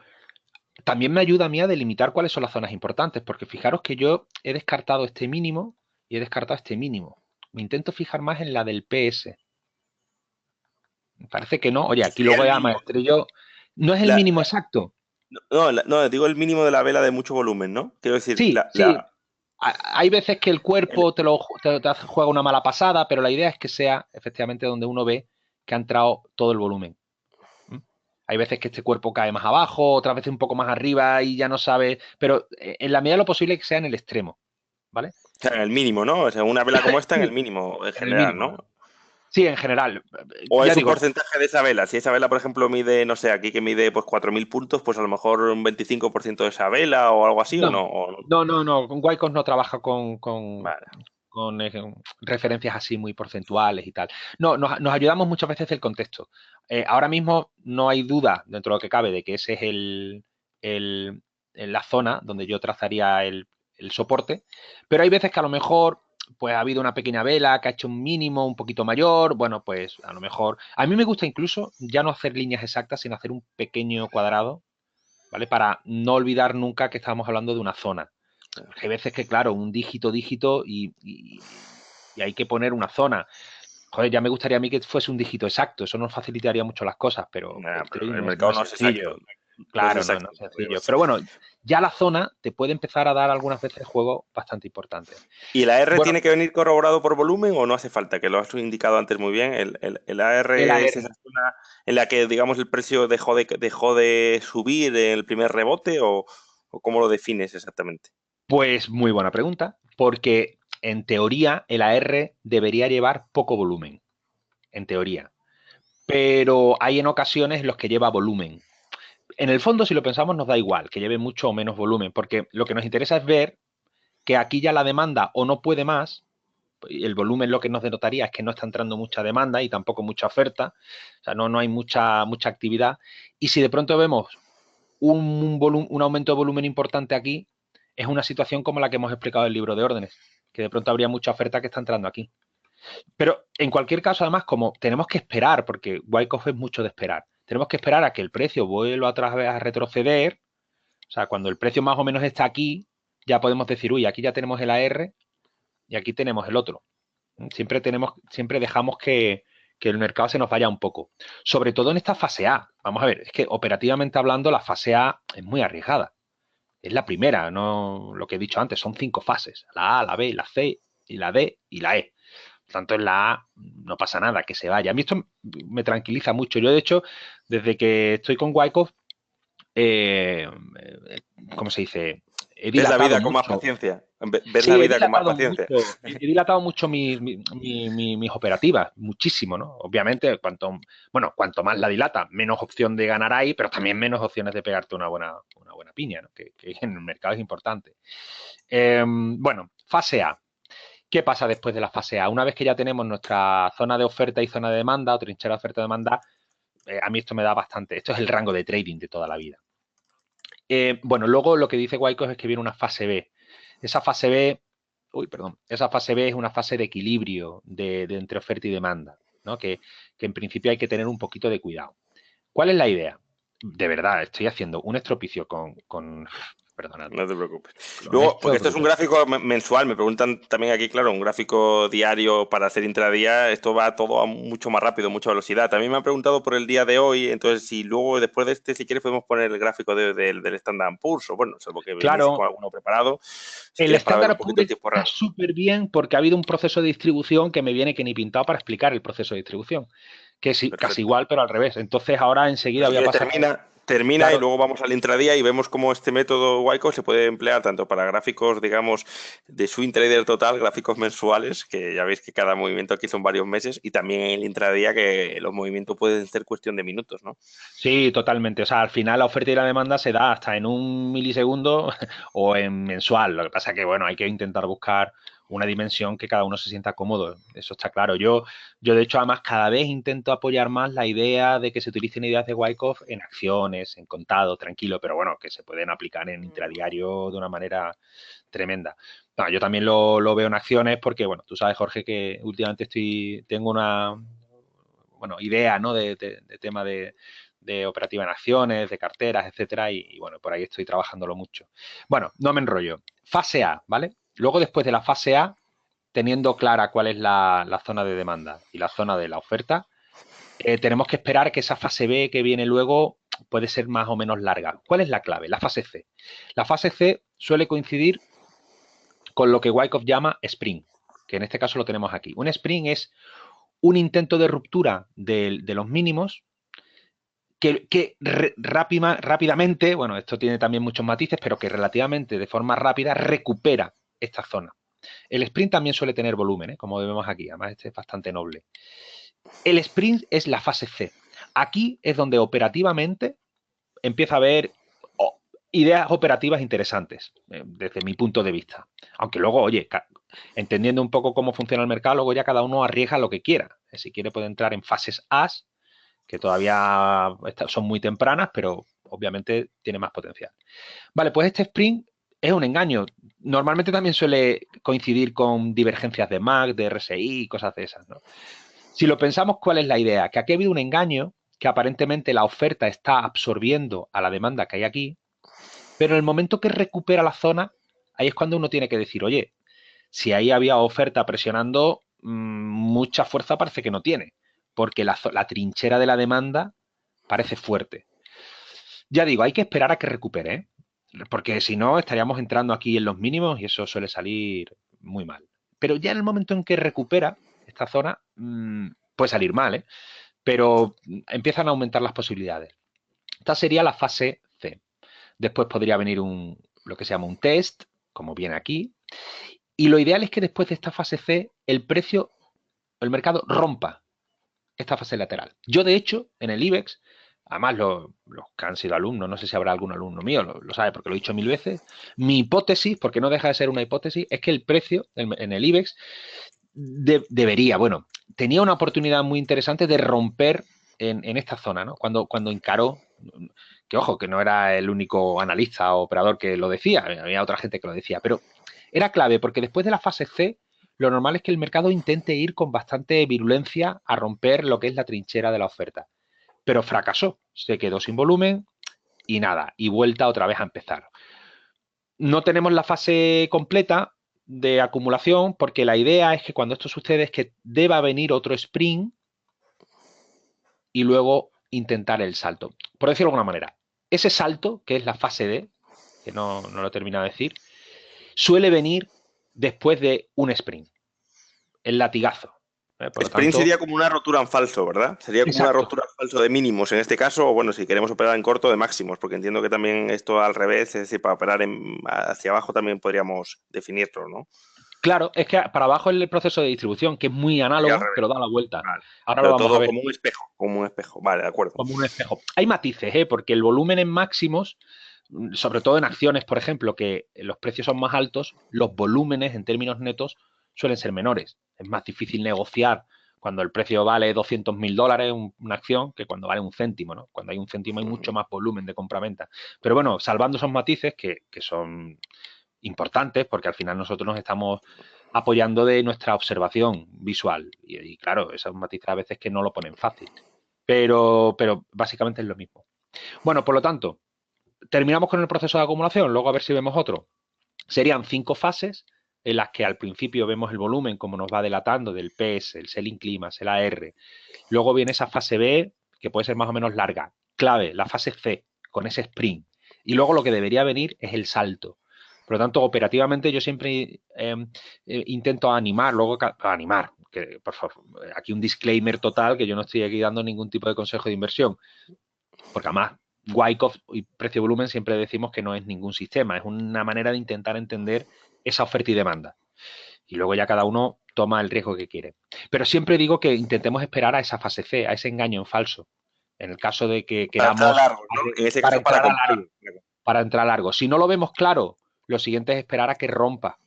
también me ayuda a mí a delimitar cuáles son las zonas importantes, porque fijaros que yo he descartado este mínimo y he descartado este mínimo. Me intento fijar más en la del PS. Me parece que no. Oye, Que aquí sería luego el ya mínimo. maestrillo. No es el La- mínimo exacto. no, no, digo el mínimo de la vela de mucho volumen, ¿no? Quiero decir, Sí, sí. Hay veces que el cuerpo te juega una mala pasada, pero la idea es que sea efectivamente donde uno ve que ha entrado todo el volumen. ¿Mm? Hay veces que este cuerpo cae más abajo, otras veces un poco más arriba y ya no sabe, pero en la medida de lo posible que sea en el extremo, ¿vale? o sea, en el mínimo, ¿no? O sea, una vela como esta en el Sí, mínimo, en en el general, mínimo. ¿no? Sí, en general. O Ya es un digo, porcentaje de esa vela. Si esa vela, por ejemplo, mide, no sé, aquí que mide pues 4.000 puntos, pues a lo mejor un 25% de esa vela o algo así, ¿o no, no? no. Con Wyckoff no trabaja Vale. con referencias así muy porcentuales y tal. No, nos ayudamos muchas veces del contexto. Ahora mismo no hay duda, dentro de lo que cabe, de que ese es el- la zona donde yo trazaría el soporte, pero hay veces que a lo mejor pues ha habido una pequeña vela que ha hecho un mínimo un poquito mayor, bueno, pues a lo mejor... A mí me gusta incluso ya no hacer líneas exactas, sino hacer un pequeño cuadrado, ¿vale? Para no olvidar nunca que estamos hablando de una zona. Porque hay veces que, claro, un dígito y hay que poner una zona. Joder, ya me gustaría a mí que fuese un dígito exacto, eso nos facilitaría mucho las cosas, pero Nah, el pero trading el no mercado es no es exacto. sencillo. No es Claro, no exacto. es sencillo. Pero bueno, ya la zona te puede empezar a dar algunas veces juegos bastante importantes. ¿Y la R Bueno, tiene que venir corroborado por volumen o no hace falta? Que lo has indicado antes muy bien. El el AR es esa AR. zona en la que, digamos, el precio dejó de subir en el primer rebote o cómo lo defines exactamente. Pues muy buena pregunta, porque en teoría el AR debería llevar poco volumen, en teoría. Pero hay en ocasiones los que lleva volumen. En el fondo, si lo pensamos, nos da igual que lleve mucho o menos volumen, porque lo que nos interesa es ver que aquí ya la demanda o no puede más, el volumen lo que nos denotaría es que no está entrando mucha demanda y tampoco mucha oferta, o sea, no hay mucha actividad, y si de pronto vemos un aumento de volumen importante aquí, es una situación como la que hemos explicado en el libro de órdenes, que de pronto habría mucha oferta que está entrando aquí. Pero en cualquier caso, además, como tenemos que esperar, porque Wyckoff es mucho de esperar, tenemos que esperar a que el precio vuelva otra vez a retroceder. O sea, cuando el precio más o menos está aquí, ya podemos decir, uy, aquí ya tenemos el AR y aquí tenemos el otro. Siempre dejamos que el mercado se nos vaya un poco. Sobre todo en esta fase A. Vamos a ver, es que operativamente hablando, la fase A es muy arriesgada. Es la primera, no lo que he dicho antes, son 5 fases. La A, la B, la C, y la D y la E. Por tanto, en la A no pasa nada, que se vaya. A mí esto me tranquiliza mucho. Yo, de hecho, desde que estoy con Wyckoff, eh, ¿cómo se dice? He ¿Ves la dilatado vida con más mucho. paciencia? ¿Ves la Sí, vida con más paciencia? he dilatado mucho mis operativas, muchísimo, ¿no? Obviamente, cuanto más la dilata, menos opción de ganar hay, pero también menos opciones de pegarte una buena piña, ¿no? Que en el mercado es importante. Bueno, fase A. ¿Qué pasa después de la fase A? Una vez que ya tenemos nuestra zona de oferta y zona de demanda, o trinchera de oferta y demanda, a mí esto me da bastante. Esto es el rango de trading de toda la vida. Bueno, luego lo que dice Wyckoff es que viene una fase B. Esa fase B, esa fase B es una fase de equilibrio de entre oferta y demanda, ¿no? Que en principio hay que tener un poquito de cuidado. ¿Cuál es la idea? De verdad, estoy haciendo un estropicio con perdonadme. No te preocupes. Lo Luego, nuestro porque es esto es un brutal. gráfico mensual, me preguntan también aquí, claro, un gráfico diario para hacer intradía, esto va todo a mucho más rápido, mucha velocidad. También me han preguntado por el día de hoy, entonces si luego, después de este, si quieres, podemos poner el gráfico del Standard Poor's, o bueno, salvo que viniese con Claro, alguno preparado, si el quieres, para ver un Standard poquito Poor's el tiempo está real. súper bien porque ha habido un proceso de distribución que me viene que ni pintado para explicar el proceso de distribución, que es casi Perfecto. igual, pero al revés. Entonces ahora enseguida Pues si voy a quieres, pasar. termina y Claro, luego vamos al intradía y vemos cómo este método Wyckoff se puede emplear tanto para gráficos, digamos, de swing trader total, gráficos mensuales, que ya veis que cada movimiento aquí son varios meses, y también en el intradía que los movimientos pueden ser cuestión de minutos, ¿no? sí, totalmente. O sea, al final la oferta y la demanda se da hasta en un milisegundo o en mensual. Lo que pasa que, bueno, hay que intentar buscar una dimensión que cada uno se sienta cómodo. Eso está claro. Yo de hecho, además, cada vez intento apoyar más la idea de que se utilicen ideas de Wyckoff en acciones, en contado, tranquilo, pero bueno, que se pueden aplicar en intradiario de una manera tremenda. No, yo también lo veo en acciones porque, bueno, tú sabes, Jorge, que últimamente tengo una, bueno, idea, ¿no? De tema de operativa en acciones, de carteras, etcétera, y bueno, por ahí estoy trabajándolo mucho. Bueno, no me enrollo. Fase A, ¿vale? Luego, después de la fase A, teniendo clara cuál es la zona de demanda y la zona de la oferta, tenemos que esperar que esa fase B que viene luego puede ser más o menos larga. ¿Cuál es la clave? La fase C. La fase C suele coincidir con lo que Wyckoff llama sprint, que en este caso lo tenemos aquí. Un sprint es un intento de ruptura de los mínimos que rápidamente, bueno, esto tiene también muchos matices, pero que relativamente de forma rápida recupera esta zona. El sprint también suele tener volumen, como vemos aquí, además este es bastante noble. El sprint es la fase C. Aquí es donde operativamente empieza a haber ideas operativas interesantes, desde mi punto de vista. Aunque luego, oye, entendiendo un poco cómo funciona el mercado, luego ya cada uno arriesga lo que quiera. Si quiere puede entrar en fases A, que todavía son muy tempranas, pero obviamente tiene más potencial. Vale, pues este sprint es un engaño. Normalmente también suele coincidir con divergencias de MAC, de RSI y cosas de esas, ¿no? Si lo pensamos, ¿cuál es la idea? Que aquí ha habido un engaño, que aparentemente la oferta está absorbiendo a la demanda que hay aquí, pero en el momento que recupera la zona, ahí es cuando uno tiene que decir, oye, si ahí había oferta presionando, mucha fuerza parece que no tiene, porque la trinchera de la demanda parece fuerte. Ya digo, hay que esperar a que recupere, ¿eh? Porque si no estaríamos entrando aquí en los mínimos y eso suele salir muy mal. Pero ya en el momento en que recupera esta zona, puede salir mal, ¿eh? Pero empiezan a aumentar las posibilidades. Esta sería la fase C. Después podría venir lo que se llama un test, como viene aquí. Y lo ideal es que después de esta fase C, el mercado rompa esta fase lateral. Yo, de hecho, en el IBEX, además los que han sido alumnos, no sé si habrá algún alumno mío, lo sabe porque lo he dicho 1000 veces, mi hipótesis, porque no deja de ser una hipótesis, es que el precio en el IBEX debería, bueno, tenía una oportunidad muy interesante de romper en esta zona, ¿no? Cuando encaró, que ojo, que no era el único analista o operador que lo decía, había otra gente que lo decía, pero era clave porque después de la fase C, lo normal es que el mercado intente ir con bastante virulencia a romper lo que es la trinchera de la oferta. Pero fracasó, se quedó sin volumen y nada, y vuelta otra vez a empezar. No tenemos la fase completa de acumulación porque la idea es que cuando esto sucede es que deba venir otro sprint y luego intentar el salto. Por decirlo de alguna manera, ese salto, que es la fase D, que no lo he terminado de decir, suele venir después de un sprint, el latigazo. Por lo Sprint tanto, sería como una rotura en falso, ¿verdad? Sería como una exacto. rotura en falso de mínimos en este caso, o bueno, si queremos operar en corto, de máximos, porque entiendo que también esto al revés, es decir, para operar hacia abajo también podríamos definirlo, ¿no? Claro, es que para abajo es el proceso de distribución, que es muy Sería al análogo, revés. pero da la vuelta. Vale. Ahora lo Pero vamos a todo ver. como un espejo, como un espejo. Vale, de acuerdo. Como un espejo. Hay matices, porque el volumen en máximos, sobre todo en acciones, por ejemplo, que los precios son más altos, los volúmenes en términos netos suelen ser menores. Es más difícil negociar cuando el precio vale $200.000 una acción que cuando vale un céntimo, ¿no? Cuando hay un céntimo hay mucho más volumen de compra-venta. Pero bueno, salvando esos matices que son importantes, porque al final nosotros nos estamos apoyando de nuestra observación visual. Y claro, esos matices a veces que no lo ponen fácil. Pero básicamente es lo mismo. Bueno, por lo tanto, terminamos con el proceso de acumulación, luego a ver si vemos otro. Serían 5 fases en las que al principio vemos el volumen como nos va delatando del PS, el selling climax, el AR. Luego viene esa fase B, que puede ser más o menos larga. Clave, la fase C, con ese sprint. Y luego lo que debería venir es el salto. Por lo tanto, operativamente yo siempre intento animar, animar, que por favor, aquí un disclaimer total, que yo no estoy aquí dando ningún tipo de consejo de inversión, porque además Wyckoff y precio-volumen siempre decimos que no es ningún sistema, es una manera de intentar entender esa oferta y demanda. Y luego ya cada uno toma el riesgo que quiere. Pero siempre digo que intentemos esperar a esa fase C, a ese engaño en falso. En el caso de que Para entrar a queramos, largo, ¿no? En ese para caso, para entrar a comprar. largo, para entrar a largo. Si no lo vemos claro, lo siguiente es esperar a que rompa.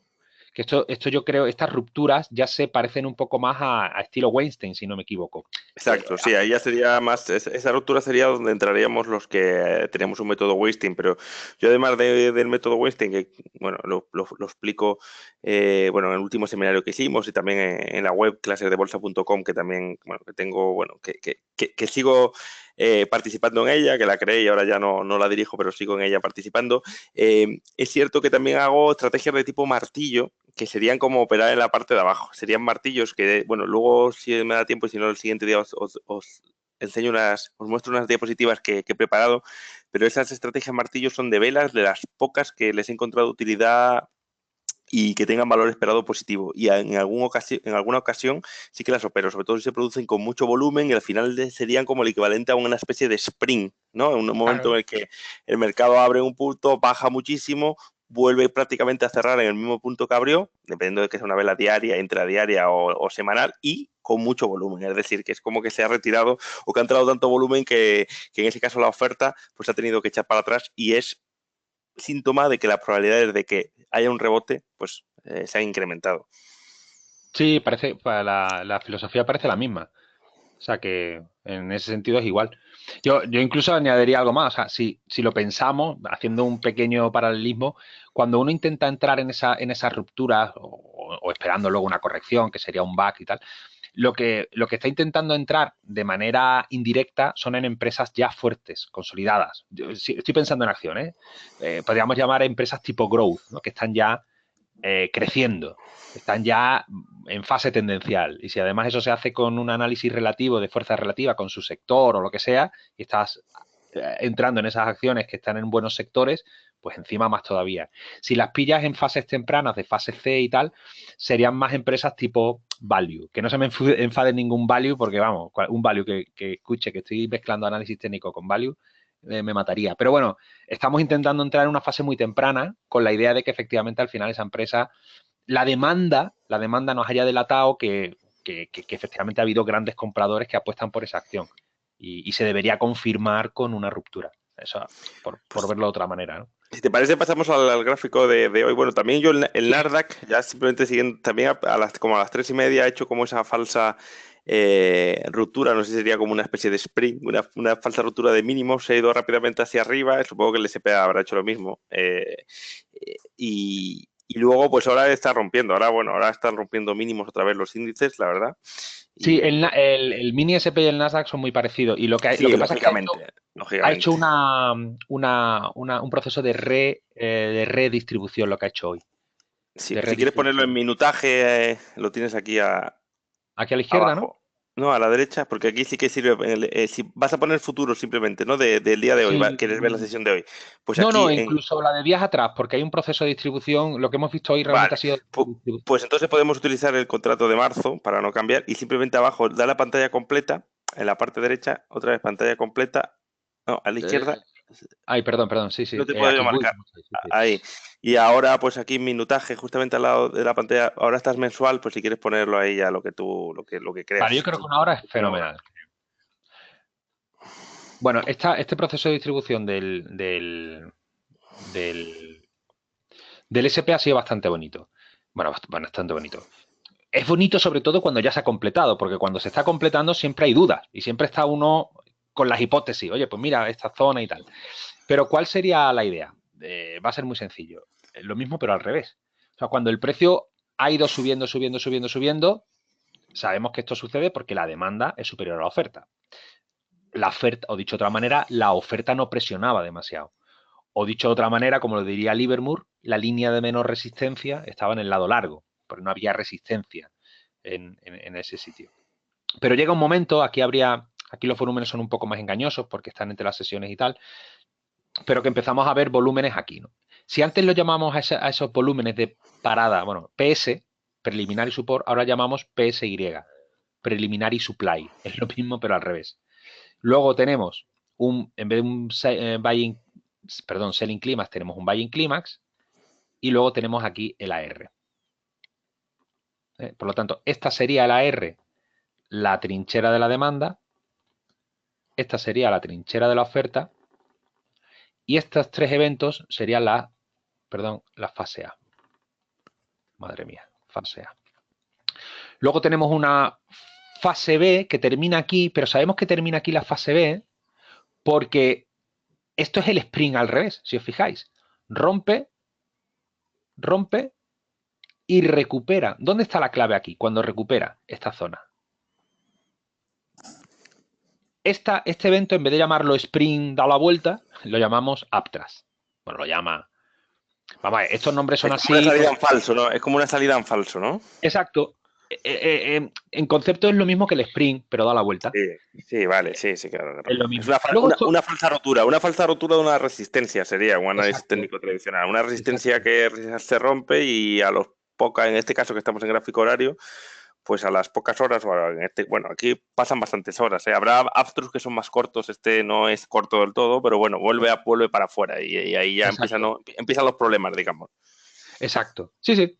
Que esto yo creo, estas rupturas ya se parecen un poco más a estilo Weinstein, si no me equivoco. Exacto, sí, ahí ya sería más, esa ruptura sería donde entraríamos los que teníamos un método Weinstein, pero yo además del método Weinstein, que bueno, lo explico bueno, en el último seminario que hicimos y también en la web clasesdebolsa.com, que también, bueno, que tengo, bueno, que sigo participando en ella, que la creé y ahora ya no la dirijo, pero sigo en ella participando. Es cierto que también hago estrategias de tipo martillo, que serían como operar en la parte de abajo. Serían martillos que, bueno, luego si me da tiempo y si no el siguiente día os enseño os muestro unas diapositivas que he preparado, pero esas estrategias martillos son de velas, de las pocas que les he encontrado utilidad y que tengan valor esperado positivo. Y en alguna ocasión sí que las opero, sobre todo si se producen con mucho volumen y al final serían como el equivalente a una especie de sprint, ¿no? En un momento en el que el mercado abre un punto, baja muchísimo, vuelve prácticamente a cerrar en el mismo punto que abrió, dependiendo de que sea una vela diaria, intradiaria o semanal, y con mucho volumen. Es decir, que es como que se ha retirado o que ha entrado tanto volumen que en ese caso la oferta pues ha tenido que echar para atrás y es síntoma de que las probabilidades de que haya un rebote pues se han incrementado. Sí, parece, la filosofía parece la misma. O sea que en ese sentido es igual. Yo incluso añadiría algo más. O sea, si lo pensamos, haciendo un pequeño paralelismo, cuando uno intenta entrar en esas rupturas o esperando luego una corrección, que sería un back y tal, lo que está intentando entrar de manera indirecta son en empresas ya fuertes, consolidadas. Yo, estoy pensando en acciones. Podríamos llamar empresas tipo growth, ¿no? Que están ya creciendo, están ya en fase tendencial. Y si además eso se hace con un análisis relativo de fuerza relativa con su sector o lo que sea, y estás entrando en esas acciones que están en buenos sectores, pues encima más todavía. Si las pillas en fases tempranas, de fase C y tal, serían más empresas tipo value. Que no se me enfade ningún value, porque vamos, un value que escuche que estoy mezclando análisis técnico con value, me mataría. Pero bueno, estamos intentando entrar en una fase muy temprana con la idea de que efectivamente al final esa empresa, la demanda nos haya delatado que efectivamente ha habido grandes compradores que apuestan por esa acción y se debería confirmar con una ruptura. Eso, por Pues verlo de otra manera, ¿no? si te parece, pasamos al gráfico de hoy. Bueno, también yo el Sí, Nasdaq, ya simplemente siguiendo, también como a las 3:30 ha hecho como esa falsa ruptura, no sé si sería como una especie de sprint, una falsa ruptura de mínimos, se ha ido rápidamente hacia arriba, supongo que el S&P habrá hecho lo mismo. Y luego, pues ahora está rompiendo, ahora están rompiendo mínimos otra vez los índices, la verdad. sí, el, Y el mini SP y el Nasdaq son muy parecidos. Y lo sí, que pasa es que lógicamente, ha hecho lógicamente. un proceso de redistribución, lo que ha hecho hoy. De Si quieres ponerlo en redistribución. minutaje, lo tienes aquí Aquí a la izquierda, ¿no? abajo. No, a la derecha, porque aquí sí que sirve. Si vas a poner futuro simplemente, ¿no? Del día de hoy, Sí. quieres ver la sesión de hoy. Pues No, aquí no, incluso la de días atrás, porque hay un proceso de distribución. Lo que hemos visto hoy realmente vale. ha sido distribución. Pues entonces podemos utilizar el contrato de marzo para no cambiar y simplemente abajo da la pantalla completa, en la parte derecha, otra vez pantalla completa, no, a la Eh, izquierda, Ay, perdón, sí, no sí. te puedo Aquí, marcar. sí, sí, sí. Ahí. Y ahora, pues aquí minutaje, justamente al lado de la pantalla, ahora estás mensual, pues si quieres ponerlo ahí ya lo que Vale, yo creas. creo que una hora es Una hora. fenomenal. Bueno, este proceso de distribución del, del SP ha sido bastante bonito. Bueno, bastante bonito. Es bonito sobre todo cuando ya se ha completado, porque cuando se está completando siempre hay dudas y siempre está uno con las hipótesis. Oye, pues mira, esta zona y tal. Pero ¿cuál sería la idea? Va a ser muy sencillo. Lo mismo, pero al revés. O sea, cuando el precio ha ido subiendo, subiendo, subiendo, subiendo, sabemos que esto sucede porque la demanda es superior a la oferta. La oferta, o dicho de otra manera, la oferta no presionaba demasiado. O dicho de otra manera, como lo diría Livermore, la línea de menor resistencia estaba en el lado largo, porque no había resistencia en ese sitio. Pero llega un momento, aquí los volúmenes son un poco más engañosos porque están entre las sesiones y tal, pero que empezamos a ver volúmenes aquí, ¿no? Si antes lo llamamos a esos volúmenes de parada, bueno, PS, Preliminary Support, ahora llamamos PSY, Preliminary Supply. Es lo mismo, pero al revés. Luego tenemos en vez de un selling clímax, tenemos un buying clímax y luego tenemos aquí el AR. Por lo tanto, esta sería el AR, la trinchera de la demanda, esta sería la trinchera de la oferta y estos tres eventos serían la fase A. Madre mía, fase A. Luego tenemos una fase B que termina aquí, pero sabemos que termina aquí la fase B porque esto es el sprint al revés, si os fijáis. Rompe, rompe y recupera. ¿Dónde está la clave aquí? Cuando recupera esta zona. Este evento, en vez de llamarlo sprint da la vuelta, lo llamamos upthrust. Bueno, lo llama... Vamos a ver, estos nombres son Es como una así... salida en falso, ¿no? Es como una salida en falso, ¿no? Exacto. En concepto es lo mismo que el sprint, pero da la vuelta. Sí, sí, vale, sí, sí, claro. Es lo Es mismo. Luego esto... una falsa rotura de una resistencia sería un análisis Exacto. técnico tradicional. Una resistencia Exacto. que se rompe y a los pocas, en este caso que estamos en gráfico horario, pues a las pocas horas, bueno, aquí pasan bastantes horas, ¿eh? Habrá upthrust que son más cortos, este no es corto del todo, pero bueno, vuelve para afuera y ahí ya empiezan los problemas, digamos. Exacto. Sí, sí.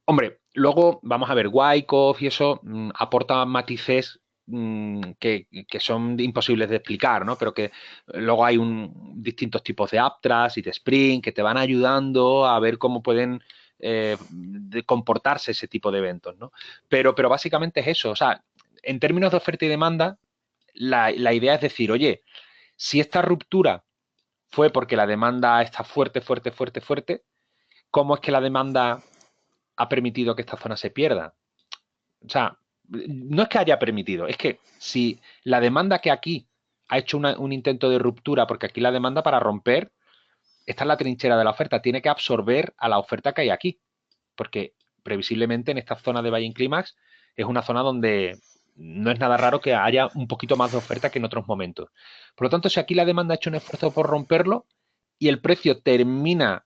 Hombre, luego vamos a ver, Wyckoff y eso aporta matices que son imposibles de explicar, ¿no? Pero que luego hay distintos tipos de upthrust y de sprint que te van ayudando a ver cómo pueden comportarse ese tipo de eventos, ¿no? Pero básicamente es eso. O sea, en términos de oferta y demanda, la idea es decir, oye, si esta ruptura fue porque la demanda está fuerte, fuerte, fuerte, fuerte, ¿cómo es que la demanda ha permitido que esta zona se pierda? O sea, no es que haya permitido, es que si la demanda que aquí ha hecho un intento de ruptura, porque aquí la demanda para romper está en la trinchera de la oferta, tiene que absorber a la oferta que hay aquí, porque previsiblemente en esta zona de Buying Clímax es una zona donde no es nada raro que haya un poquito más de oferta que en otros momentos. Por lo tanto, si aquí la demanda ha hecho un esfuerzo por romperlo y el precio termina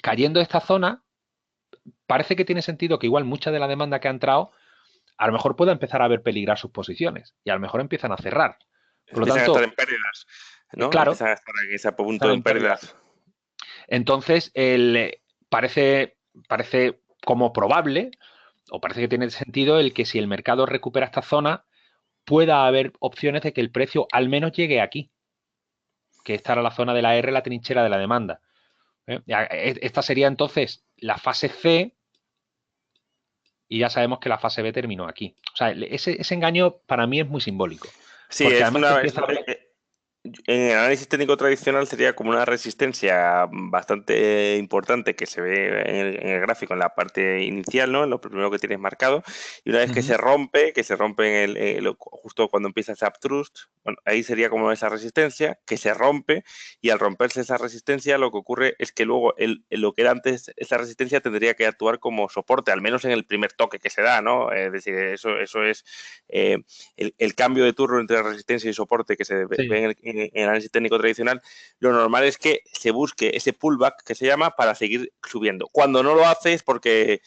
cayendo de esta zona, parece que tiene sentido que igual mucha de la demanda que ha entrado a lo mejor pueda empezar a ver peligrar sus posiciones y a lo mejor empiezan a cerrar. Por lo Empiezan a estar tanto, en pérdidas, ¿no? claro, Empiezan a estar en ese punto están en en pérdidas. pérdidas. Entonces, parece como probable, o parece que tiene sentido, el que si el mercado recupera esta zona, pueda haber opciones de que el precio al menos llegue aquí, que esta era la zona de la R, la trinchera de la demanda. Esta sería entonces la fase C, y ya sabemos que la fase B terminó aquí. O sea, ese engaño para mí es muy simbólico. Sí, Porque además te empieza a ver... en el análisis técnico tradicional sería como una resistencia bastante importante que se ve en el gráfico en la parte inicial, ¿no? En lo primero que tienes marcado. Y una vez que se rompe justo cuando empieza ese upthrust, bueno, ahí sería como esa resistencia que se rompe y al romperse esa resistencia lo que ocurre es que luego lo que era antes esa resistencia tendría que actuar como soporte, al menos en el primer toque que se da, ¿no? Es decir, eso es el cambio de turno entre resistencia y soporte que se ve en el análisis técnico tradicional, lo normal es que se busque ese pullback que se llama para seguir subiendo. Cuando no lo hace es porque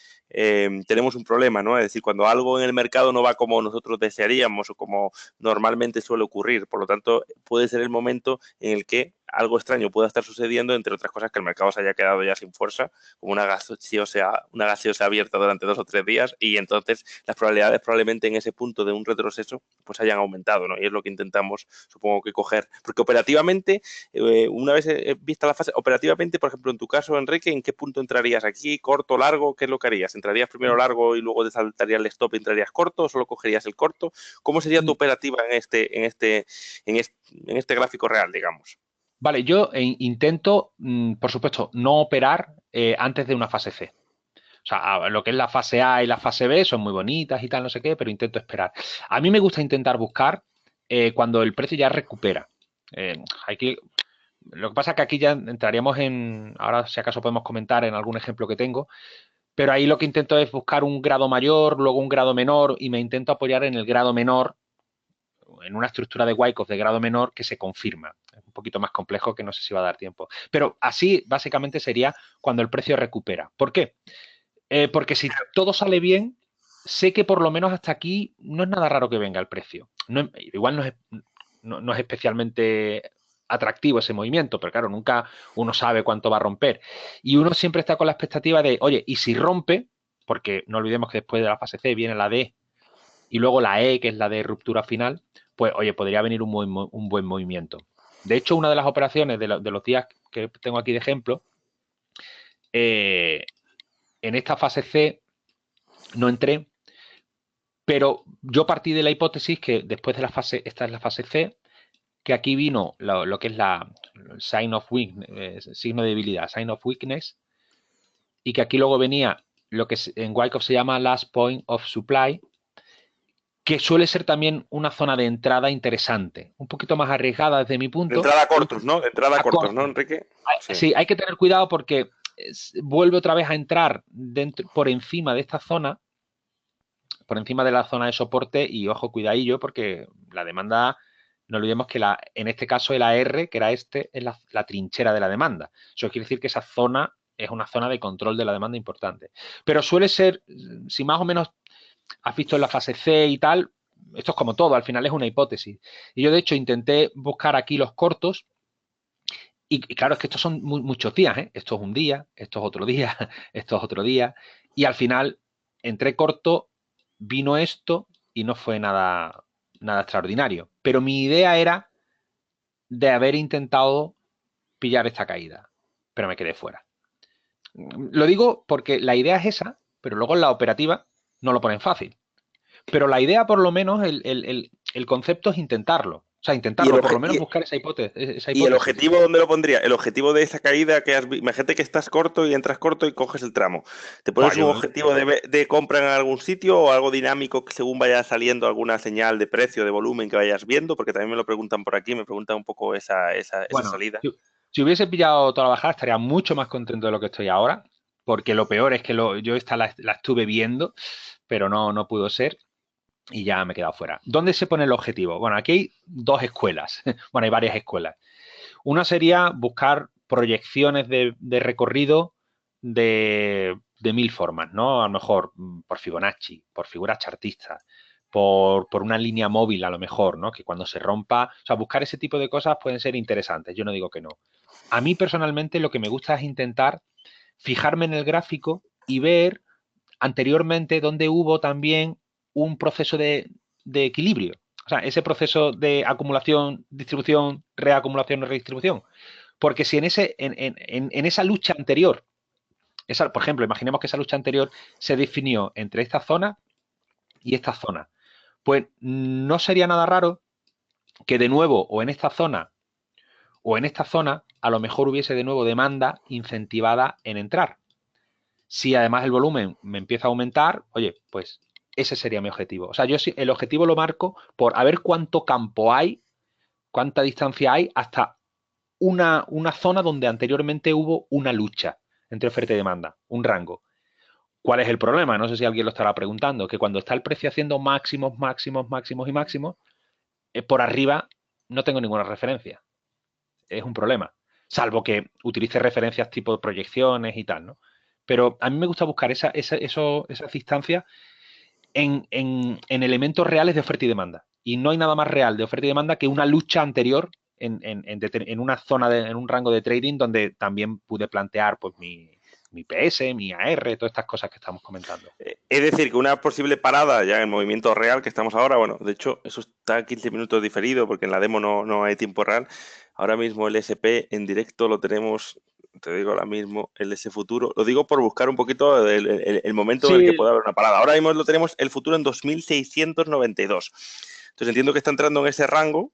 tenemos un problema, ¿no? Es decir, cuando algo en el mercado no va como nosotros desearíamos o como normalmente suele ocurrir. Por lo tanto, puede ser el momento en el que algo extraño pueda estar sucediendo, entre otras cosas que el mercado se haya quedado ya sin fuerza, como una gaseosa abierta durante 2 o 3 días, y entonces las probabilidades probablemente en ese punto de un retroceso pues hayan aumentado, ¿no? Y es lo que intentamos, supongo que coger, porque operativamente, una vez vista la fase, operativamente, por ejemplo, en tu caso, Enrique, ¿en qué punto entrarías aquí? ¿Corto, largo? ¿Qué es lo que harías? ¿Entrarías primero largo y luego te saltarías el stop y entrarías corto o solo cogerías el corto? ¿Cómo sería tu operativa en este gráfico real, digamos? Vale, yo intento, por supuesto, no operar antes de una fase C. O sea, lo que es la fase A y la fase B son muy bonitas y tal, no sé qué, pero intento esperar. A mí me gusta intentar buscar cuando el precio ya recupera. Hay que Lo que pasa es que aquí ya entraríamos ahora si acaso podemos comentar en algún ejemplo que tengo, pero ahí lo que intento es buscar un grado mayor, luego un grado menor y me intento apoyar en el grado menor, en una estructura de Wyckoff de grado menor que se confirma. Es un poquito más complejo que no sé si va a dar tiempo. Pero así básicamente sería cuando el precio recupera. ¿Por qué? Porque si todo sale bien, sé que por lo menos hasta aquí no es nada raro que venga el precio. No, igual no es especialmente atractivo ese movimiento, pero claro, nunca uno sabe cuánto va a romper. Y uno siempre está con la expectativa de, oye, y si rompe, porque no olvidemos que después de la fase C viene la D y luego la E, que es la de ruptura final, pues oye, podría venir un buen movimiento. De hecho, una de las operaciones de los días que tengo aquí de ejemplo, en esta fase C no entré, pero yo partí de la hipótesis que después de la fase, esta es la fase C, que aquí vino lo que es el sign of weakness, signo de debilidad, sign of weakness, y que aquí luego venía lo que en Wyckoff se llama last point of supply, que suele ser también una zona de entrada interesante, un poquito más arriesgada desde mi De punto. entrada a cortos, ¿no? De entrada a cortos, ¿no, Corto. Enrique? Sí. Sí, hay que tener cuidado porque vuelve otra vez a entrar por encima de esta zona, por encima de la zona de soporte y ojo, cuidadillo, porque la demanda, no olvidemos que en este caso el AR, que era es la trinchera de la demanda. Eso quiere decir que esa zona es una zona de control de la demanda importante. Pero suele ser, si más o menos has visto en la fase C y tal, esto es como todo, al final es una hipótesis. Y yo de hecho intenté buscar aquí los cortos y claro, es que estos son muchos días, ¿eh? Esto es un día, esto es otro día, esto es otro día. Y al final, entré corto, vino esto y no fue nada extraordinario. Pero mi idea era de haber intentado pillar esta caída, pero me quedé fuera. Lo digo porque la idea es esa, pero luego en la operativa no lo ponen fácil. Pero la idea, por lo menos, el concepto es intentarlo. O sea, ¿Y el, intentarlo, por lo menos buscar esa hipótesis. Esa ¿Y el hipótesis. objetivo dónde lo pondría? El objetivo de esa caída que imagínate que estás corto y entras corto y coges el tramo. ¿Te pones Buah, un objetivo de compra en algún sitio o algo dinámico que según vaya saliendo alguna señal de precio, de volumen que vayas viendo? Porque también me lo preguntan por aquí, me preguntan un poco esa bueno, salida. si hubiese pillado toda la bajada, estaría mucho más contento de lo que estoy ahora, porque lo peor es que yo esta la estuve viendo, pero no pudo ser y ya me he quedado fuera. ¿Dónde se pone el objetivo? Bueno, aquí hay dos escuelas. Bueno, hay varias escuelas. Una sería buscar proyecciones de recorrido de mil formas, ¿no? A lo mejor por Fibonacci, por figuras chartistas, por una línea móvil a lo mejor, ¿no? Que cuando se rompa, o sea, buscar ese tipo de cosas pueden ser interesantes, yo no digo que no. A mí personalmente lo que me gusta es intentar fijarme en el gráfico y ver anteriormente dónde hubo también un proceso de equilibrio. O sea, ese proceso de acumulación, distribución, reacumulación y redistribución. Porque si en esa lucha anterior, por ejemplo, imaginemos que esa lucha anterior se definió entre esta zona y esta zona, pues no sería nada raro que de nuevo o en esta zona o en esta zona a lo mejor hubiese de nuevo demanda incentivada en entrar. Si además el volumen me empieza a aumentar, oye, pues ese sería mi objetivo. O sea, yo el objetivo lo marco por a ver cuánto campo hay, cuánta distancia hay hasta una zona donde anteriormente hubo una lucha entre oferta y demanda, un rango. ¿Cuál es el problema? No sé si alguien lo estará preguntando, que cuando está el precio haciendo máximos, máximos, máximos y máximos, por arriba no tengo ninguna referencia. Es un problema. Salvo que utilice referencias tipo proyecciones y tal, ¿no? Pero a mí me gusta buscar esas distancias en elementos reales de oferta y demanda. Y no hay nada más real de oferta y demanda que una lucha anterior en una zona, en un rango de trading donde también pude plantear pues mi PS, mi AR, todas estas cosas que estamos comentando. Es decir, que una posible parada ya en el movimiento real que estamos ahora, bueno, de hecho, eso está a 15 minutos diferido porque en la demo no hay tiempo real. Ahora mismo el SP en directo lo tenemos, te digo ahora mismo, el S futuro. Lo digo por buscar un poquito el momento en el que Sí, puede haber una parada. Ahora mismo lo tenemos el futuro en 2692. Entonces entiendo que está entrando en ese rango,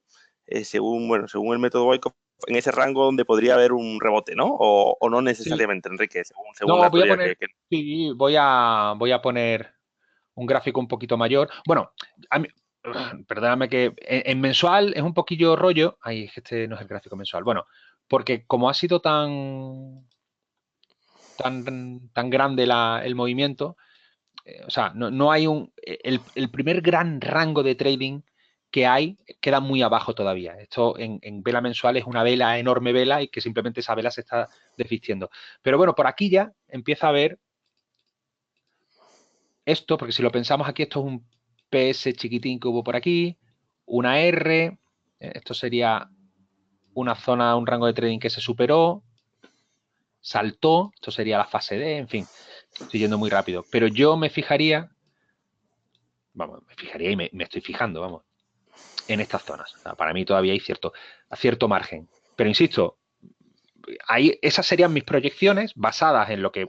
según el método Wyckoff, en ese rango donde podría haber un rebote, ¿no? O no sí. necesariamente, Enrique, según No, la teoría que... sí, voy a poner un gráfico un poquito mayor. Bueno, a mí, perdóname que en mensual es un poquillo rollo. Ay, es que este no es el gráfico mensual. Bueno, porque como ha sido tan grande el movimiento, o sea, no hay el primer gran rango de trading que hay queda muy abajo todavía. Esto en vela mensual es una vela, enorme vela, y que simplemente esa vela se está desvistiendo. Pero bueno, por aquí ya empieza a ver esto, porque si lo pensamos aquí, esto es un PS chiquitín que hubo por aquí, una R, esto sería una zona, un rango de trading que se superó, saltó, esto sería la fase D, en fin, estoy yendo muy rápido. Pero yo me fijaría, vamos, me fijaría y me estoy fijando, vamos, en estas zonas. O sea, para mí todavía hay cierto margen. Pero insisto, esas serían mis proyecciones basadas en lo que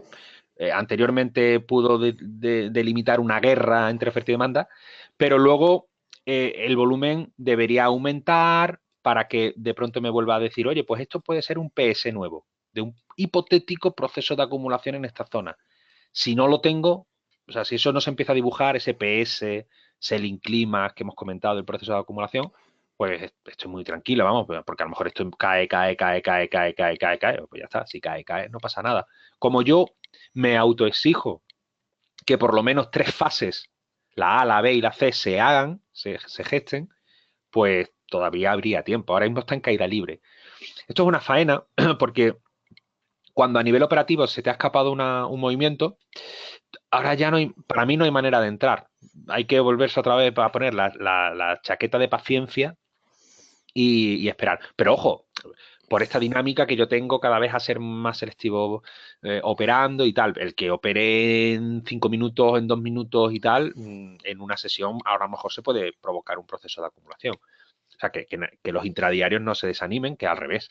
anteriormente pudo delimitar una guerra entre oferta y demanda, pero luego el volumen debería aumentar para que de pronto me vuelva a decir, oye, pues esto puede ser un PS nuevo, de un hipotético proceso de acumulación en esta zona. Si no lo tengo, o sea, si eso no se empieza a dibujar, ese PS, selling climax que hemos comentado del proceso de acumulación, pues estoy muy tranquilo, vamos, porque a lo mejor esto cae, pues ya está, si cae, no pasa nada. Como yo me autoexijo que por lo menos 3 fases, la A, la B y la C, se hagan, se gesten, pues todavía habría tiempo. Ahora mismo está en caída libre. Esto es una faena porque cuando a nivel operativo se te ha escapado un movimiento, ahora ya no hay, para mí no hay manera de entrar. Hay que volverse otra vez para poner la chaqueta de paciencia y esperar. Pero ojo, por esta dinámica que yo tengo cada vez a ser más selectivo operando y tal. El que opere en 5 minutos, en 2 minutos y tal, en una sesión, ahora a lo mejor se puede provocar un proceso de acumulación. O sea, que los intradiarios no se desanimen, que al revés.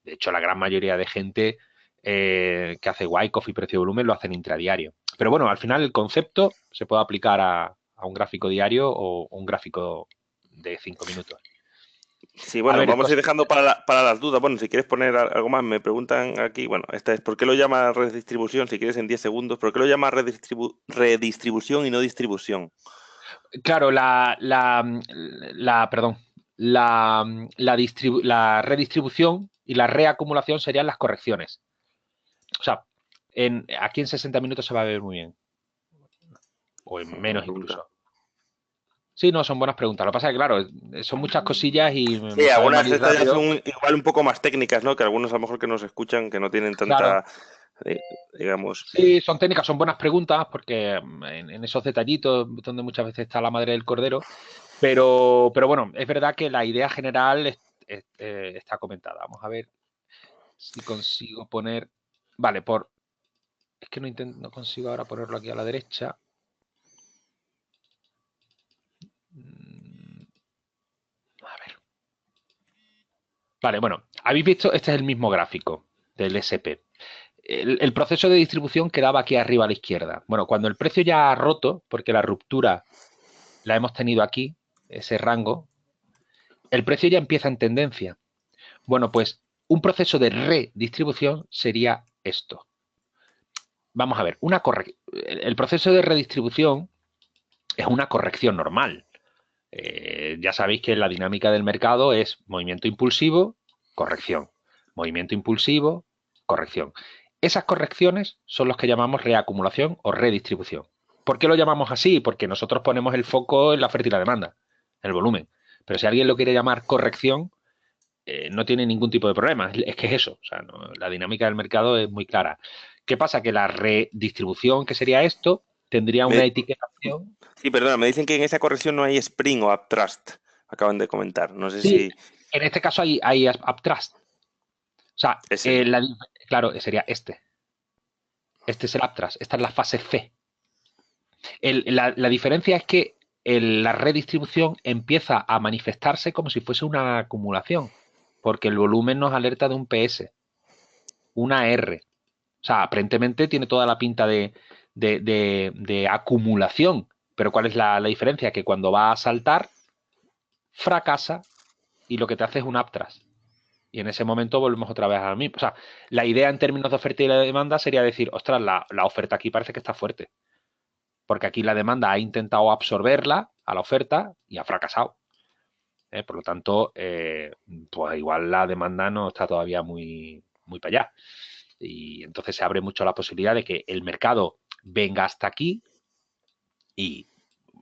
De hecho, la gran mayoría de gente que hace Wyckoff y precio-volumen lo hacen intradiario. Pero bueno, al final el concepto se puede aplicar a un gráfico diario o un gráfico de 5 minutos. Sí, A bueno, ver, vamos a ir dejando para las dudas. Bueno, si quieres poner algo más, me preguntan aquí, bueno, esta es, ¿por qué lo llama redistribución? Si quieres en 10 segundos, ¿por qué lo llama redistribución y no distribución? claro, perdón, la redistribución y la reacumulación serían las correcciones. O sea, aquí en 60 minutos se va a ver muy bien. O en Buena menos pregunta. incluso. Sí, no, son buenas preguntas. Lo que pasa es que, claro, son muchas cosillas y me Sí, sabe mal algunas de ir estas ya rápido. son igual un poco más técnicas, ¿no? Que algunos a lo mejor que nos escuchan, que no tienen Claro. tanta, digamos. Sí, son técnicas, son buenas preguntas porque en esos detallitos donde muchas veces está la madre del cordero, pero bueno, es verdad que la idea general está comentada. Vamos a ver si consigo poner. Vale, es que no consigo ahora ponerlo aquí a la derecha. A ver. Vale, bueno, habéis visto, este es el mismo gráfico del SP. El proceso de distribución quedaba aquí arriba a la izquierda. Bueno, cuando el precio ya ha roto, porque la ruptura la hemos tenido aquí, ese rango, el precio ya empieza en tendencia. Bueno, pues un proceso de redistribución sería esto. Vamos a ver, el proceso de redistribución es una corrección normal. Ya sabéis que la dinámica del mercado es movimiento impulsivo, corrección. Movimiento impulsivo, corrección. Esas correcciones son los que llamamos reacumulación o redistribución. ¿Por qué lo llamamos así? Porque nosotros ponemos el foco en la oferta y la demanda, el volumen. Pero si alguien lo quiere llamar corrección, no tiene ningún tipo de problema. Es que es eso. O sea, la dinámica del mercado es muy clara. ¿Qué pasa? Que la redistribución, que sería esto, tendría una Me- etiquetación. sí, perdona, me dicen que en esa corrección no hay spring o uptrust. Acaban de comentar. No sé Sí, si en este caso hay uptrust. O sea, ese. claro, sería este. Este es el uptrust. Esta es la fase C. La diferencia es que la redistribución empieza a manifestarse como si fuese una acumulación, porque el volumen nos alerta de un PS, una R. O sea, aparentemente tiene toda la pinta de acumulación. Pero ¿cuál es la diferencia? Que cuando va a saltar, fracasa y lo que te hace es un uptrust. Y en ese momento volvemos otra vez a mí. O sea, la idea en términos de oferta y la demanda sería decir, ostras, la oferta aquí parece que está fuerte. Porque aquí la demanda ha intentado absorberla a la oferta y ha fracasado. Por lo tanto, pues igual la demanda no está todavía muy, muy para allá. Y entonces se abre mucho la posibilidad de que el mercado venga hasta aquí y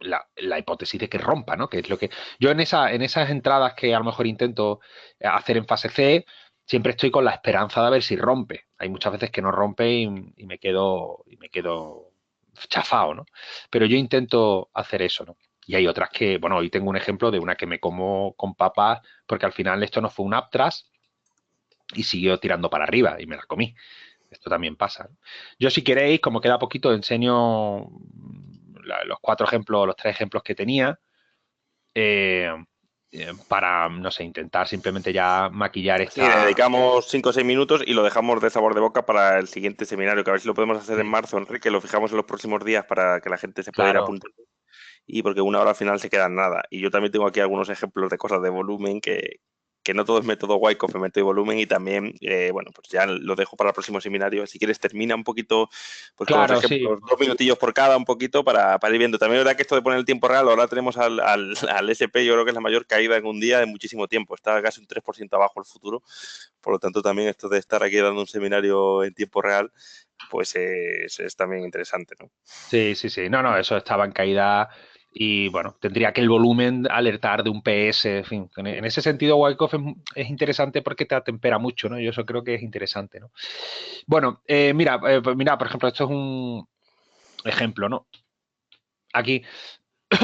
la hipótesis de que rompa, ¿no? Que es lo que yo en esas entradas que a lo mejor intento hacer en fase C, siempre estoy con la esperanza de ver si rompe. Hay muchas veces que no rompe y me quedo chafado, ¿no? Pero yo intento hacer eso, ¿no? Y hay otras que, bueno, hoy tengo un ejemplo de una que me como con papas, porque al final esto no fue un uptrust y siguió tirando para arriba y me la comí. Esto también pasa, ¿no? Yo, si queréis, como queda poquito, enseño los 4 ejemplos, los 3 ejemplos que tenía, eh, para, no sé, intentar simplemente ya maquillar Sí, le esta... dedicamos 5 o 6 minutos y lo dejamos de sabor de boca para el siguiente seminario, que a ver si lo podemos hacer en marzo, Enrique, lo fijamos en los próximos días para que la gente se pueda ir Claro, apuntando. Y porque una hora al final se queda en nada. Y yo también tengo aquí algunos ejemplos de cosas de volumen que no todo es método Wyckoff, es método volumen y también, bueno, pues ya lo dejo para el próximo seminario. Si quieres, termina un poquito pues con los claro, sí. ejemplos, 2 minutillos por cada, un poquito para ir viendo. También es verdad que esto de poner el tiempo real, ahora tenemos al SP, yo creo que es la mayor caída en un día de muchísimo tiempo. Está casi un 3% abajo el futuro. Por lo tanto, también esto de estar aquí dando un seminario en tiempo real, pues es también interesante, ¿no? Sí, sí, sí. No, no, eso estaba en caída y bueno, tendría que el volumen alertar de un PS, en fin. En ese sentido, Wyckoff es interesante porque te atempera mucho, ¿no? Yo eso creo que es interesante, ¿no? Bueno, pues mira, por ejemplo, esto es un ejemplo, ¿no? Aquí,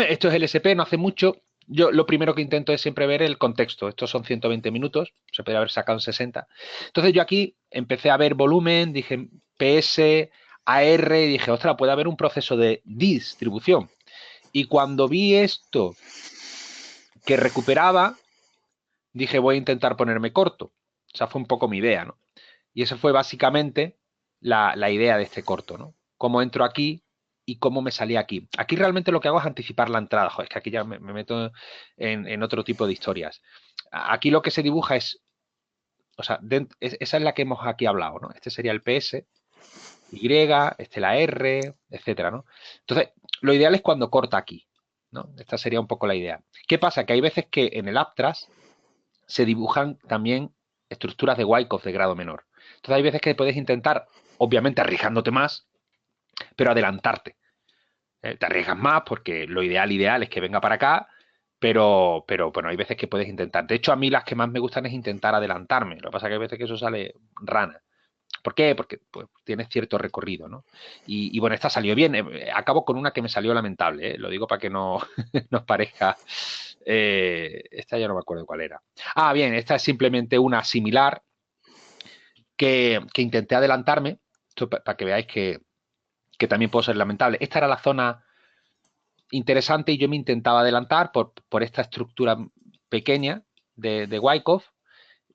esto es el SP, no hace mucho. Yo lo primero que intento es siempre ver el contexto. Estos son 120 minutos, se podría haber sacado en 60. Entonces yo aquí empecé a ver volumen, dije PS, AR, y dije, ostras, puede haber un proceso de distribución. Y cuando vi esto que recuperaba, dije, voy a intentar ponerme corto. O sea, fue un poco mi idea, ¿no? Y eso fue básicamente la idea de este corto, ¿no? Cómo entro aquí y cómo me salí aquí. Aquí realmente lo que hago es anticipar la entrada. Joder, es que aquí ya me meto en otro tipo de historias. Aquí lo que se dibuja es, o sea, esa es la que hemos aquí hablado, ¿no? Este sería el PS, Y, este la R, etcétera, ¿no? Entonces, lo ideal es cuando corta aquí, ¿no? Esta sería un poco la idea. ¿Qué pasa? Que hay veces que en el Aptras se dibujan también estructuras de Wyckoff de grado menor. Entonces hay veces que puedes intentar, obviamente arriesgándote más, pero adelantarte. Te arriesgas más porque lo ideal es que venga para acá, pero bueno, hay veces que puedes intentar. De hecho, a mí las que más me gustan es intentar adelantarme. Lo que pasa es que hay veces que eso sale rana. ¿Por qué? Porque pues, tienes cierto recorrido, ¿no? Y bueno, esta salió bien. Acabo con una que me salió lamentable, ¿eh? Lo digo para que no nos parezca. Esta ya no me acuerdo cuál era. Ah, bien, esta es simplemente una similar que intenté adelantarme, para que veáis que también puedo ser lamentable. Esta era la zona interesante y yo me intentaba adelantar por esta estructura pequeña de Wyckoff.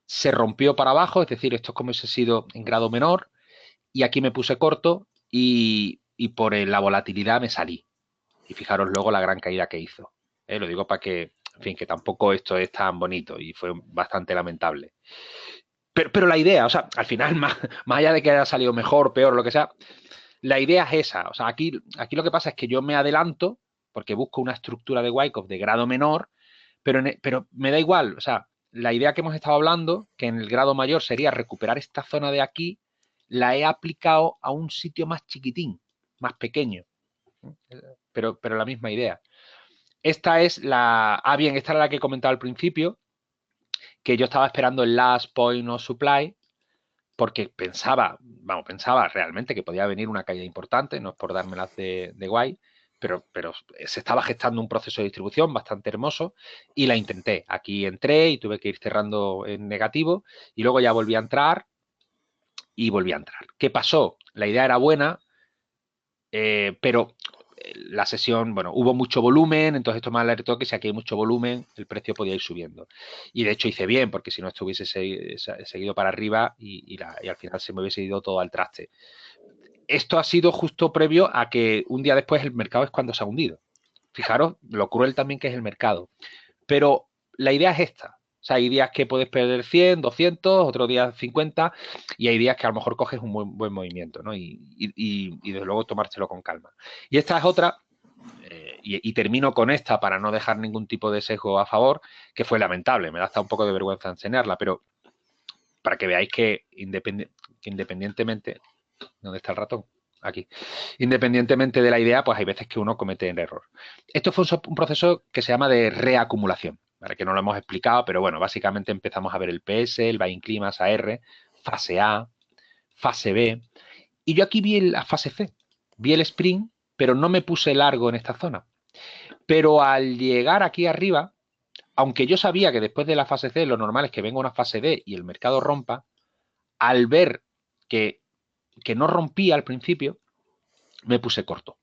Se rompió para abajo, es decir, esto es como si ha sido en grado menor, y aquí me puse corto y por la volatilidad me salí. Y fijaros luego la gran caída que hizo. Lo digo para que, en fin, que tampoco esto es tan bonito y fue bastante lamentable. Pero la idea, o sea, al final, más allá de que haya salido mejor, peor, lo que sea, la idea es esa. O sea, aquí lo que pasa es que yo me adelanto porque busco una estructura de Wyckoff de grado menor, pero me da igual. O sea, la idea que hemos estado hablando, que en el grado mayor sería recuperar esta zona de aquí, la he aplicado a un sitio más chiquitín, más pequeño, pero la misma idea. Esta es esta era la que he comentado al principio, que yo estaba esperando el last point of supply, porque pensaba realmente que podía venir una caída importante, no es por dármelas de guay, pero se estaba gestando un proceso de distribución bastante hermoso y la intenté. Aquí entré y tuve que ir cerrando en negativo y luego ya volví a entrar y volví a entrar. ¿Qué pasó? La idea era buena, pero la sesión, bueno, hubo mucho volumen, entonces esto me alertó que si aquí hay mucho volumen, el precio podía ir subiendo. Y de hecho hice bien, porque si no esto hubiese seguido para arriba y al final se me hubiese ido todo al traste. Esto ha sido justo previo a que un día después el mercado es cuando se ha hundido. Fijaros lo cruel también que es el mercado. Pero la idea es esta. O sea, hay días que puedes perder 100, 200, otros días 50, y hay días que a lo mejor coges un buen movimiento, ¿no? Y desde luego tomártelo con calma. Y esta es otra, y termino con esta para no dejar ningún tipo de sesgo a favor, que fue lamentable, me da hasta un poco de vergüenza enseñarla, pero para que veáis que independientemente, ¿dónde está el ratón? Aquí. Independientemente de la idea, pues hay veces que uno comete el error. Esto fue un proceso que se llama de reacumulación, ¿vale? Que no lo hemos explicado, pero bueno, básicamente empezamos a ver el PS, el Buy-in Climax AR, fase A, fase B, y yo aquí vi la fase C, vi el sprint, pero no me puse largo en esta zona. Pero al llegar aquí arriba, aunque yo sabía que después de la fase C lo normal es que venga una fase D y el mercado rompa, al ver que no rompía al principio, me puse corto.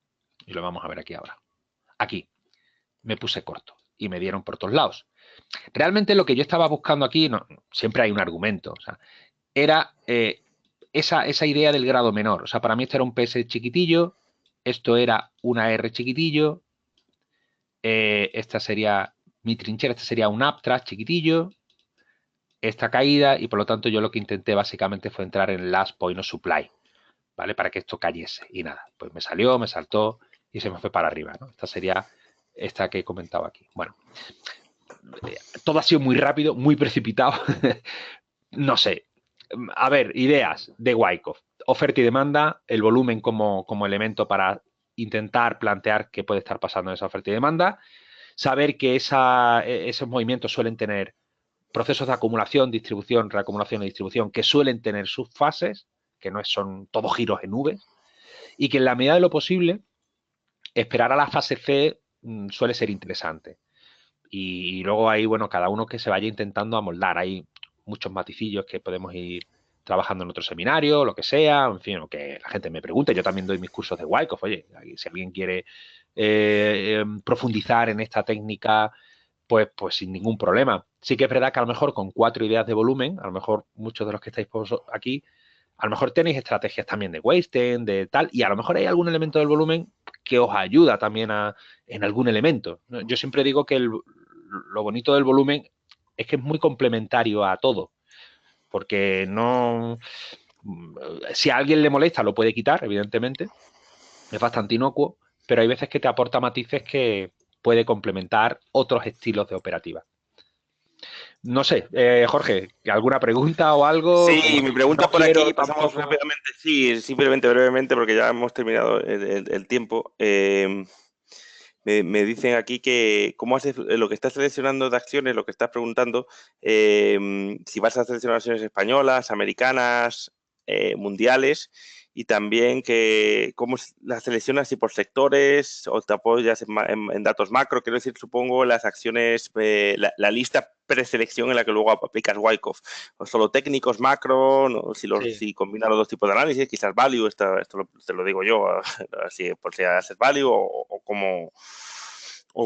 Y lo vamos a ver aquí ahora. Aquí, me puse corto y me dieron por todos lados. Realmente lo que yo estaba buscando aquí, no, siempre hay un argumento, o sea, era esa idea del grado menor. O sea, para mí esto era un PS chiquitillo, esto era una R chiquitillo, esta sería mi trinchera, este sería un uptrend chiquitillo, esta caída, y por lo tanto yo lo que intenté básicamente fue entrar en last point of supply, ¿vale? Para que esto cayese. Y nada, pues me salió, me saltó y se me fue para arriba, ¿no? Esta sería esta que he comentado aquí. Bueno, todo ha sido muy rápido, muy precipitado. No sé. A ver, ideas de Wyckoff. Oferta y demanda, el volumen como elemento para intentar plantear qué puede estar pasando en esa oferta y demanda. Saber que esos movimientos suelen tener procesos de acumulación, distribución, reacumulación y distribución que suelen tener sus fases, que no son todos giros en nubes, y que en la medida de lo posible esperar a la fase C suele ser interesante. Y luego ahí, bueno, cada uno que se vaya intentando amoldar. Hay muchos maticillos que podemos ir trabajando en otro seminario, lo que sea, en fin, o que la gente me pregunte. Yo también doy mis cursos de Wyckoff. Oye, si alguien quiere profundizar en esta técnica, pues sin ningún problema. Sí que es verdad que a lo mejor con 4 ideas de volumen, a lo mejor muchos de los que estáis aquí, a lo mejor tenéis estrategias también de wasting, de tal, y a lo mejor hay algún elemento del volumen que os ayuda también en algún elemento. Yo siempre digo que lo bonito del volumen es que es muy complementario a todo, porque no... Si a alguien le molesta, lo puede quitar, evidentemente, es bastante inocuo, pero hay veces que te aporta matices que puede complementar otros estilos de operativa. No sé, Jorge, ¿alguna pregunta o algo? Sí, mi pregunta No por quiero aquí, pasamos tampoco... rápidamente, sí, simplemente brevemente, porque ya hemos terminado el tiempo. Me dicen aquí que cómo haces lo que estás seleccionando de acciones, lo que estás preguntando, si vas a seleccionar acciones españolas, americanas, mundiales, y también que cómo las seleccionas, si por sectores o te apoyas en datos macro. Quiero decir, supongo las acciones, la lista preselección en la que luego aplicas Wyckoff, o solo técnicos macro, ¿no? Sí. Si combinas los dos tipos de análisis, quizás value, te lo digo yo, así por si haces value o cómo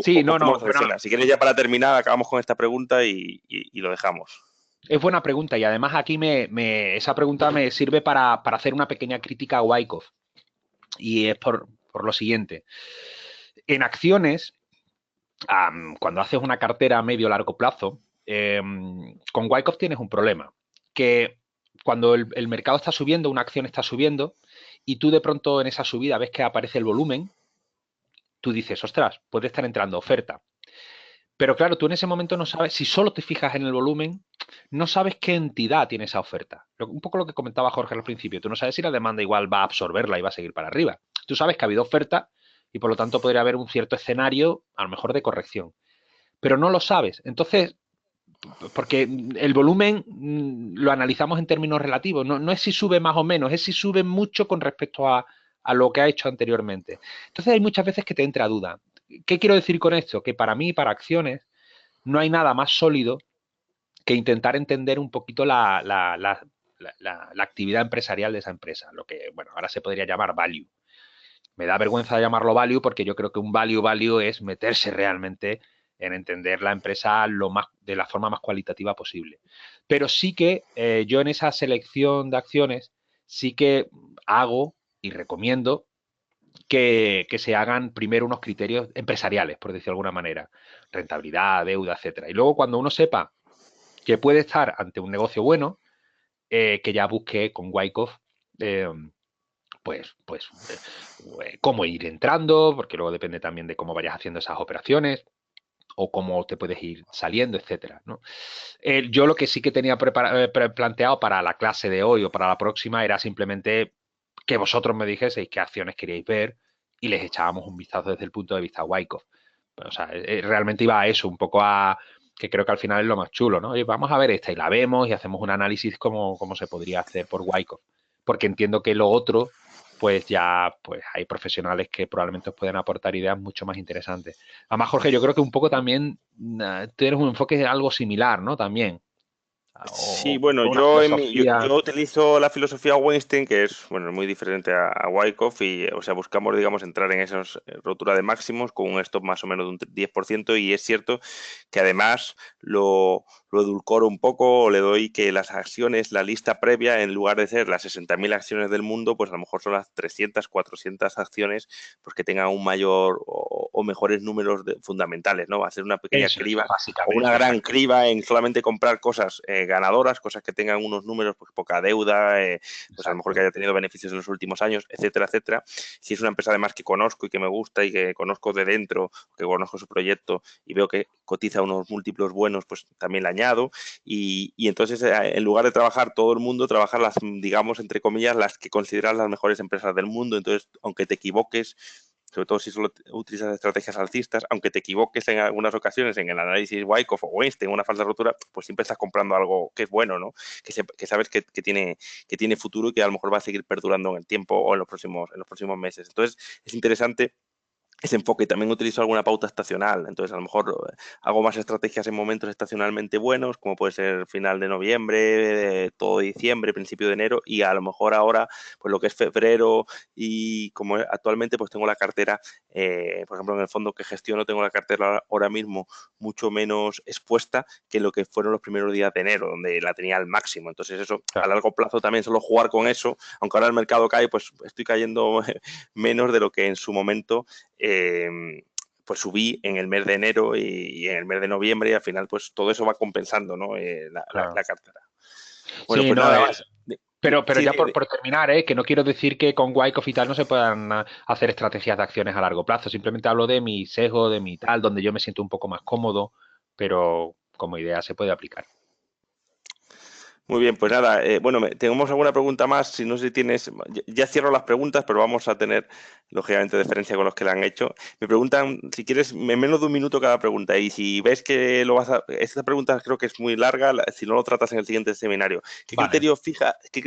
Sí, no, cómo no, lo seleccionas. Si quieres, ya para terminar, acabamos con esta pregunta y lo dejamos. es buena pregunta y además aquí esa pregunta me sirve para hacer una pequeña crítica a Wyckoff y es por lo siguiente. En acciones, cuando haces una cartera a medio largo plazo, con Wyckoff tienes un problema, que cuando el mercado está subiendo, una acción está subiendo y tú de pronto en esa subida ves que aparece el volumen, tú dices, ostras, puede estar entrando oferta. Pero claro, tú en ese momento no sabes, si solo te fijas en el volumen, no sabes qué entidad tiene esa oferta. Un poco lo que comentaba Jorge al principio, tú no sabes si la demanda igual va a absorberla y va a seguir para arriba. Tú sabes que ha habido oferta y por lo tanto podría haber un cierto escenario, a lo mejor de corrección. Pero no lo sabes. Entonces, porque el volumen lo analizamos en términos relativos, no es si sube más o menos, es si sube mucho con respecto a lo que ha hecho anteriormente. Entonces hay muchas veces que te entra duda. ¿Qué quiero decir con esto? Que para mí, para acciones, no hay nada más sólido que intentar entender un poquito la actividad empresarial de esa empresa, lo que, bueno, ahora se podría llamar value. Me da vergüenza llamarlo value porque yo creo que un value es meterse realmente en entender la empresa de la forma más cualitativa posible. Pero sí que yo en esa selección de acciones sí que hago y recomiendo que se hagan primero unos criterios empresariales, por decirlo de alguna manera, rentabilidad, deuda, etcétera. Y luego cuando uno sepa que puede estar ante un negocio bueno, que ya busque con Wyckoff cómo ir entrando, porque luego depende también de cómo vayas haciendo esas operaciones o cómo te puedes ir saliendo, etcétera, ¿no? Yo lo que sí que tenía planteado para la clase de hoy o para la próxima era simplemente que vosotros me dijeseis qué acciones queríais ver y les echábamos un vistazo desde el punto de vista Wyckoff. O sea, realmente iba a eso, un poco a que creo que al final es lo más chulo, ¿no? Y vamos a ver esta y la vemos y hacemos un análisis como se podría hacer por Wyckoff. Porque entiendo que lo otro, pues ya pues hay profesionales que probablemente os pueden aportar ideas mucho más interesantes. Además, Jorge, yo creo que un poco también tienes un enfoque algo similar, ¿no? También. Sí, O bueno, una yo filosofía. utilizo la filosofía Weinstein, que es bueno muy diferente a Wyckoff, y o sea, buscamos, digamos, entrar en esas rotura de máximos con un stop más o menos de un 10%, y es cierto que además lo edulcoro un poco, o le doy que las acciones, la lista previa, en lugar de ser las 60.000 acciones del mundo, pues a lo mejor son las 300, 400 acciones, pues que tengan un mayor o mejores números fundamentales, ¿no? Va a ser una pequeña Eso, criba o una básicamente, gran exacto. criba en solamente comprar cosas ganadoras, cosas que tengan unos números, pues poca deuda, pues a lo mejor que Exacto. haya tenido beneficios en los últimos años, etcétera, etcétera. Si es una empresa además que conozco y que me gusta y que conozco de dentro, que conozco su proyecto y veo que cotiza unos múltiplos buenos, pues también la añado. Y entonces, en lugar de trabajar todo el mundo, trabajar las, digamos, entre comillas, las que consideras las mejores empresas del mundo. Entonces, aunque te equivoques, sobre todo si solo utilizas estrategias alcistas, aunque te equivoques en algunas ocasiones en el análisis Wyckoff o Weinstein, una falsa rotura, pues siempre estás comprando algo que es bueno, ¿no? Que sabes que tiene futuro y que a lo mejor va a seguir perdurando en el tiempo o en los próximos meses. Entonces, es interesante ese enfoque. También utilizo alguna pauta estacional, entonces a lo mejor hago más estrategias en momentos estacionalmente buenos, como puede ser final de noviembre, todo diciembre, principio de enero, y a lo mejor ahora, pues lo que es febrero, y como actualmente pues tengo la cartera, por ejemplo en el fondo que gestiono, tengo la cartera ahora mismo mucho menos expuesta que lo que fueron los primeros días de enero, donde la tenía al máximo. Entonces eso, a Claro. largo plazo también solo jugar con eso, aunque ahora el mercado cae, pues estoy cayendo menos de lo que en su momento pues subí en el mes de enero y en el mes de noviembre, y al final pues todo eso va compensando, ¿no? Claro. La cartera. Bueno, Sí, pues no, nada, pero sí, ya por terminar, que no quiero decir que con Wyckoff y tal no se puedan hacer estrategias de acciones a largo plazo. Simplemente hablo de mi sesgo, de mi tal, donde yo me siento un poco más cómodo, pero como idea se puede aplicar. muy bien, pues nada, bueno, tenemos alguna pregunta más, si no sé si tienes, ya cierro las preguntas, pero vamos a tener, lógicamente, deferencia con los que la han hecho. Me preguntan, si quieres, en menos de un minuto cada pregunta, y si ves que lo vas a... Esta pregunta creo que es muy larga, si no lo tratas en el siguiente seminario. Vale. Qué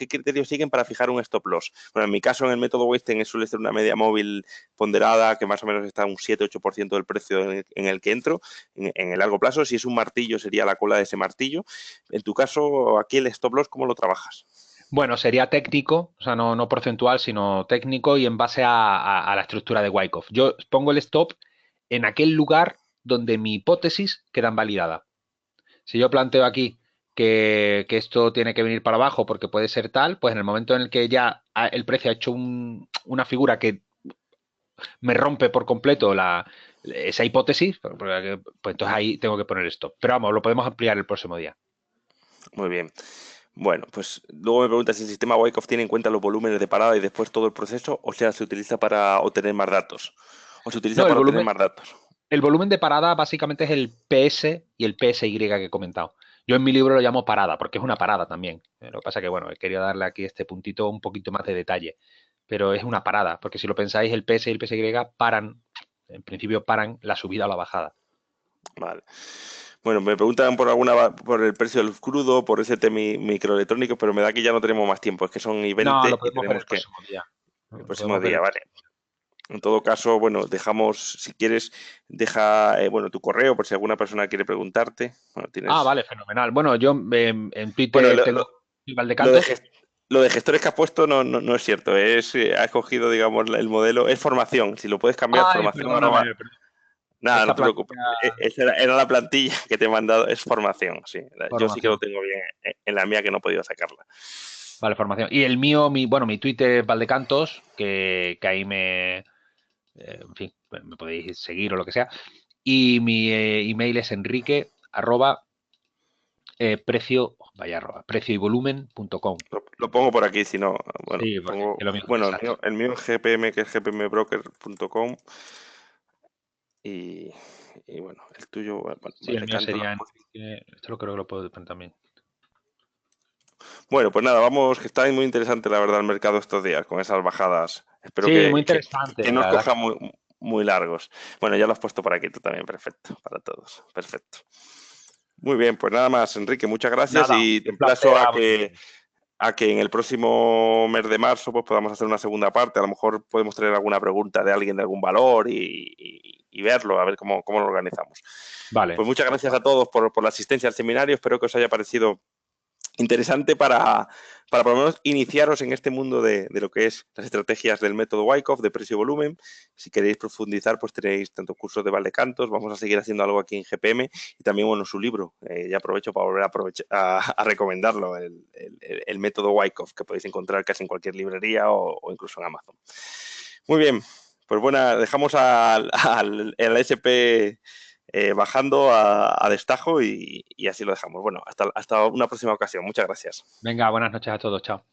criterio siguen para fijar un stop loss? Bueno, en mi caso, en el método Weinstein suele ser una media móvil ponderada, que más o menos está a un 7-8% del precio en el que entro, en el largo plazo. Si es un martillo, sería la cola de ese martillo. En tu caso, aquí el stop loss, ¿cómo lo trabajas? Bueno, sería técnico, o sea, no porcentual, sino técnico y en base a la estructura de Wyckoff. Yo pongo el stop en aquel lugar donde mi hipótesis queda invalidada. Si yo planteo aquí que esto tiene que venir para abajo porque puede ser tal, pues en el momento en el que ya el precio ha hecho una figura que me rompe por completo esa hipótesis, pues entonces ahí tengo que poner stop. Pero vamos, lo podemos ampliar el próximo día. Muy bien. Bueno, pues luego me preguntas si el sistema Wyckoff tiene en cuenta los volúmenes de parada y después todo el proceso, o sea, se utiliza para obtener más datos, o se utiliza No, para obtener más datos. el volumen de parada básicamente es el PS y el PSY que he comentado. Yo en mi libro lo llamo parada, porque es una parada también. Lo que pasa que, bueno, he querido darle aquí este puntito un poquito más de detalle. Pero es una parada, porque si lo pensáis, el PS y el PSY paran, en principio paran la subida o la bajada. Vale. Bueno, me preguntan por el precio del crudo, por ese tema microelectrónico, pero me da que ya no tenemos más tiempo, es que son y No, 20 lo y podemos ver tenemos el que próximo día. el Lo próximo podemos ver día, el vale. próximo día. En todo caso, bueno, dejamos, si quieres, deja bueno tu correo por si alguna persona quiere preguntarte. Bueno, Ah, tienes. vale, fenomenal. Bueno, yo en Bueno, Twitter tengo lo de, Valdecantos. lo de gestores que has puesto no es cierto. Has cogido, digamos, el modelo. Es formación. Si lo puedes cambiar, Ay, formación perdóname, arroba. Nada, no esta te preocupes. plantilla Esa era la plantilla que te he mandado. Es formación, sí. Yo sí que lo formación. tengo bien en la mía, que no he podido sacarla. Vale, formación. Y el mío, bueno, mi Twitter es Valdecantos, que ahí en fin, me podéis seguir o lo que sea. Y mi email es enrique arroba precio vaya precioyvolumen.com. Lo pongo por aquí, si no, bueno, Sí, porque pongo, es lo mismo que bueno, sale. el mío es GPM, que es gpmbroker.com y, y bueno, el tuyo, bueno, Sí, me el mío decanto. sería esto lo creo que lo puedo poner también. Bueno, pues nada, vamos, que está muy interesante la verdad el mercado estos días con esas bajadas. Espero Sí, muy interesante, que no os la verdad. coja muy largos. Bueno, ya lo has puesto por aquí tú también, perfecto, para todos, perfecto. Muy bien, pues nada más, Enrique, muchas gracias Nada, y te un placer emplazo a vosotros. a que en el próximo mes de marzo pues podamos hacer una segunda parte. A lo mejor podemos traer alguna pregunta de alguien de algún valor y verlo, a ver cómo lo organizamos. Vale, Pues muchas gracias a todos por la asistencia al seminario. Espero que os haya parecido interesante por lo menos iniciaros en este mundo de lo que es las estrategias del método Wyckoff, de precio-volumen. Si queréis profundizar, pues tenéis tanto cursos de Valdecantos, vamos a seguir haciendo algo aquí en GPM y también, bueno, su libro. Ya aprovecho para volver a recomendarlo, el método Wyckoff, que podéis encontrar casi en cualquier librería o incluso en Amazon. Muy bien, pues bueno, dejamos al SP bajando a destajo y así lo dejamos. Bueno, hasta una próxima ocasión. Muchas gracias. venga, buenas noches a todos, chao.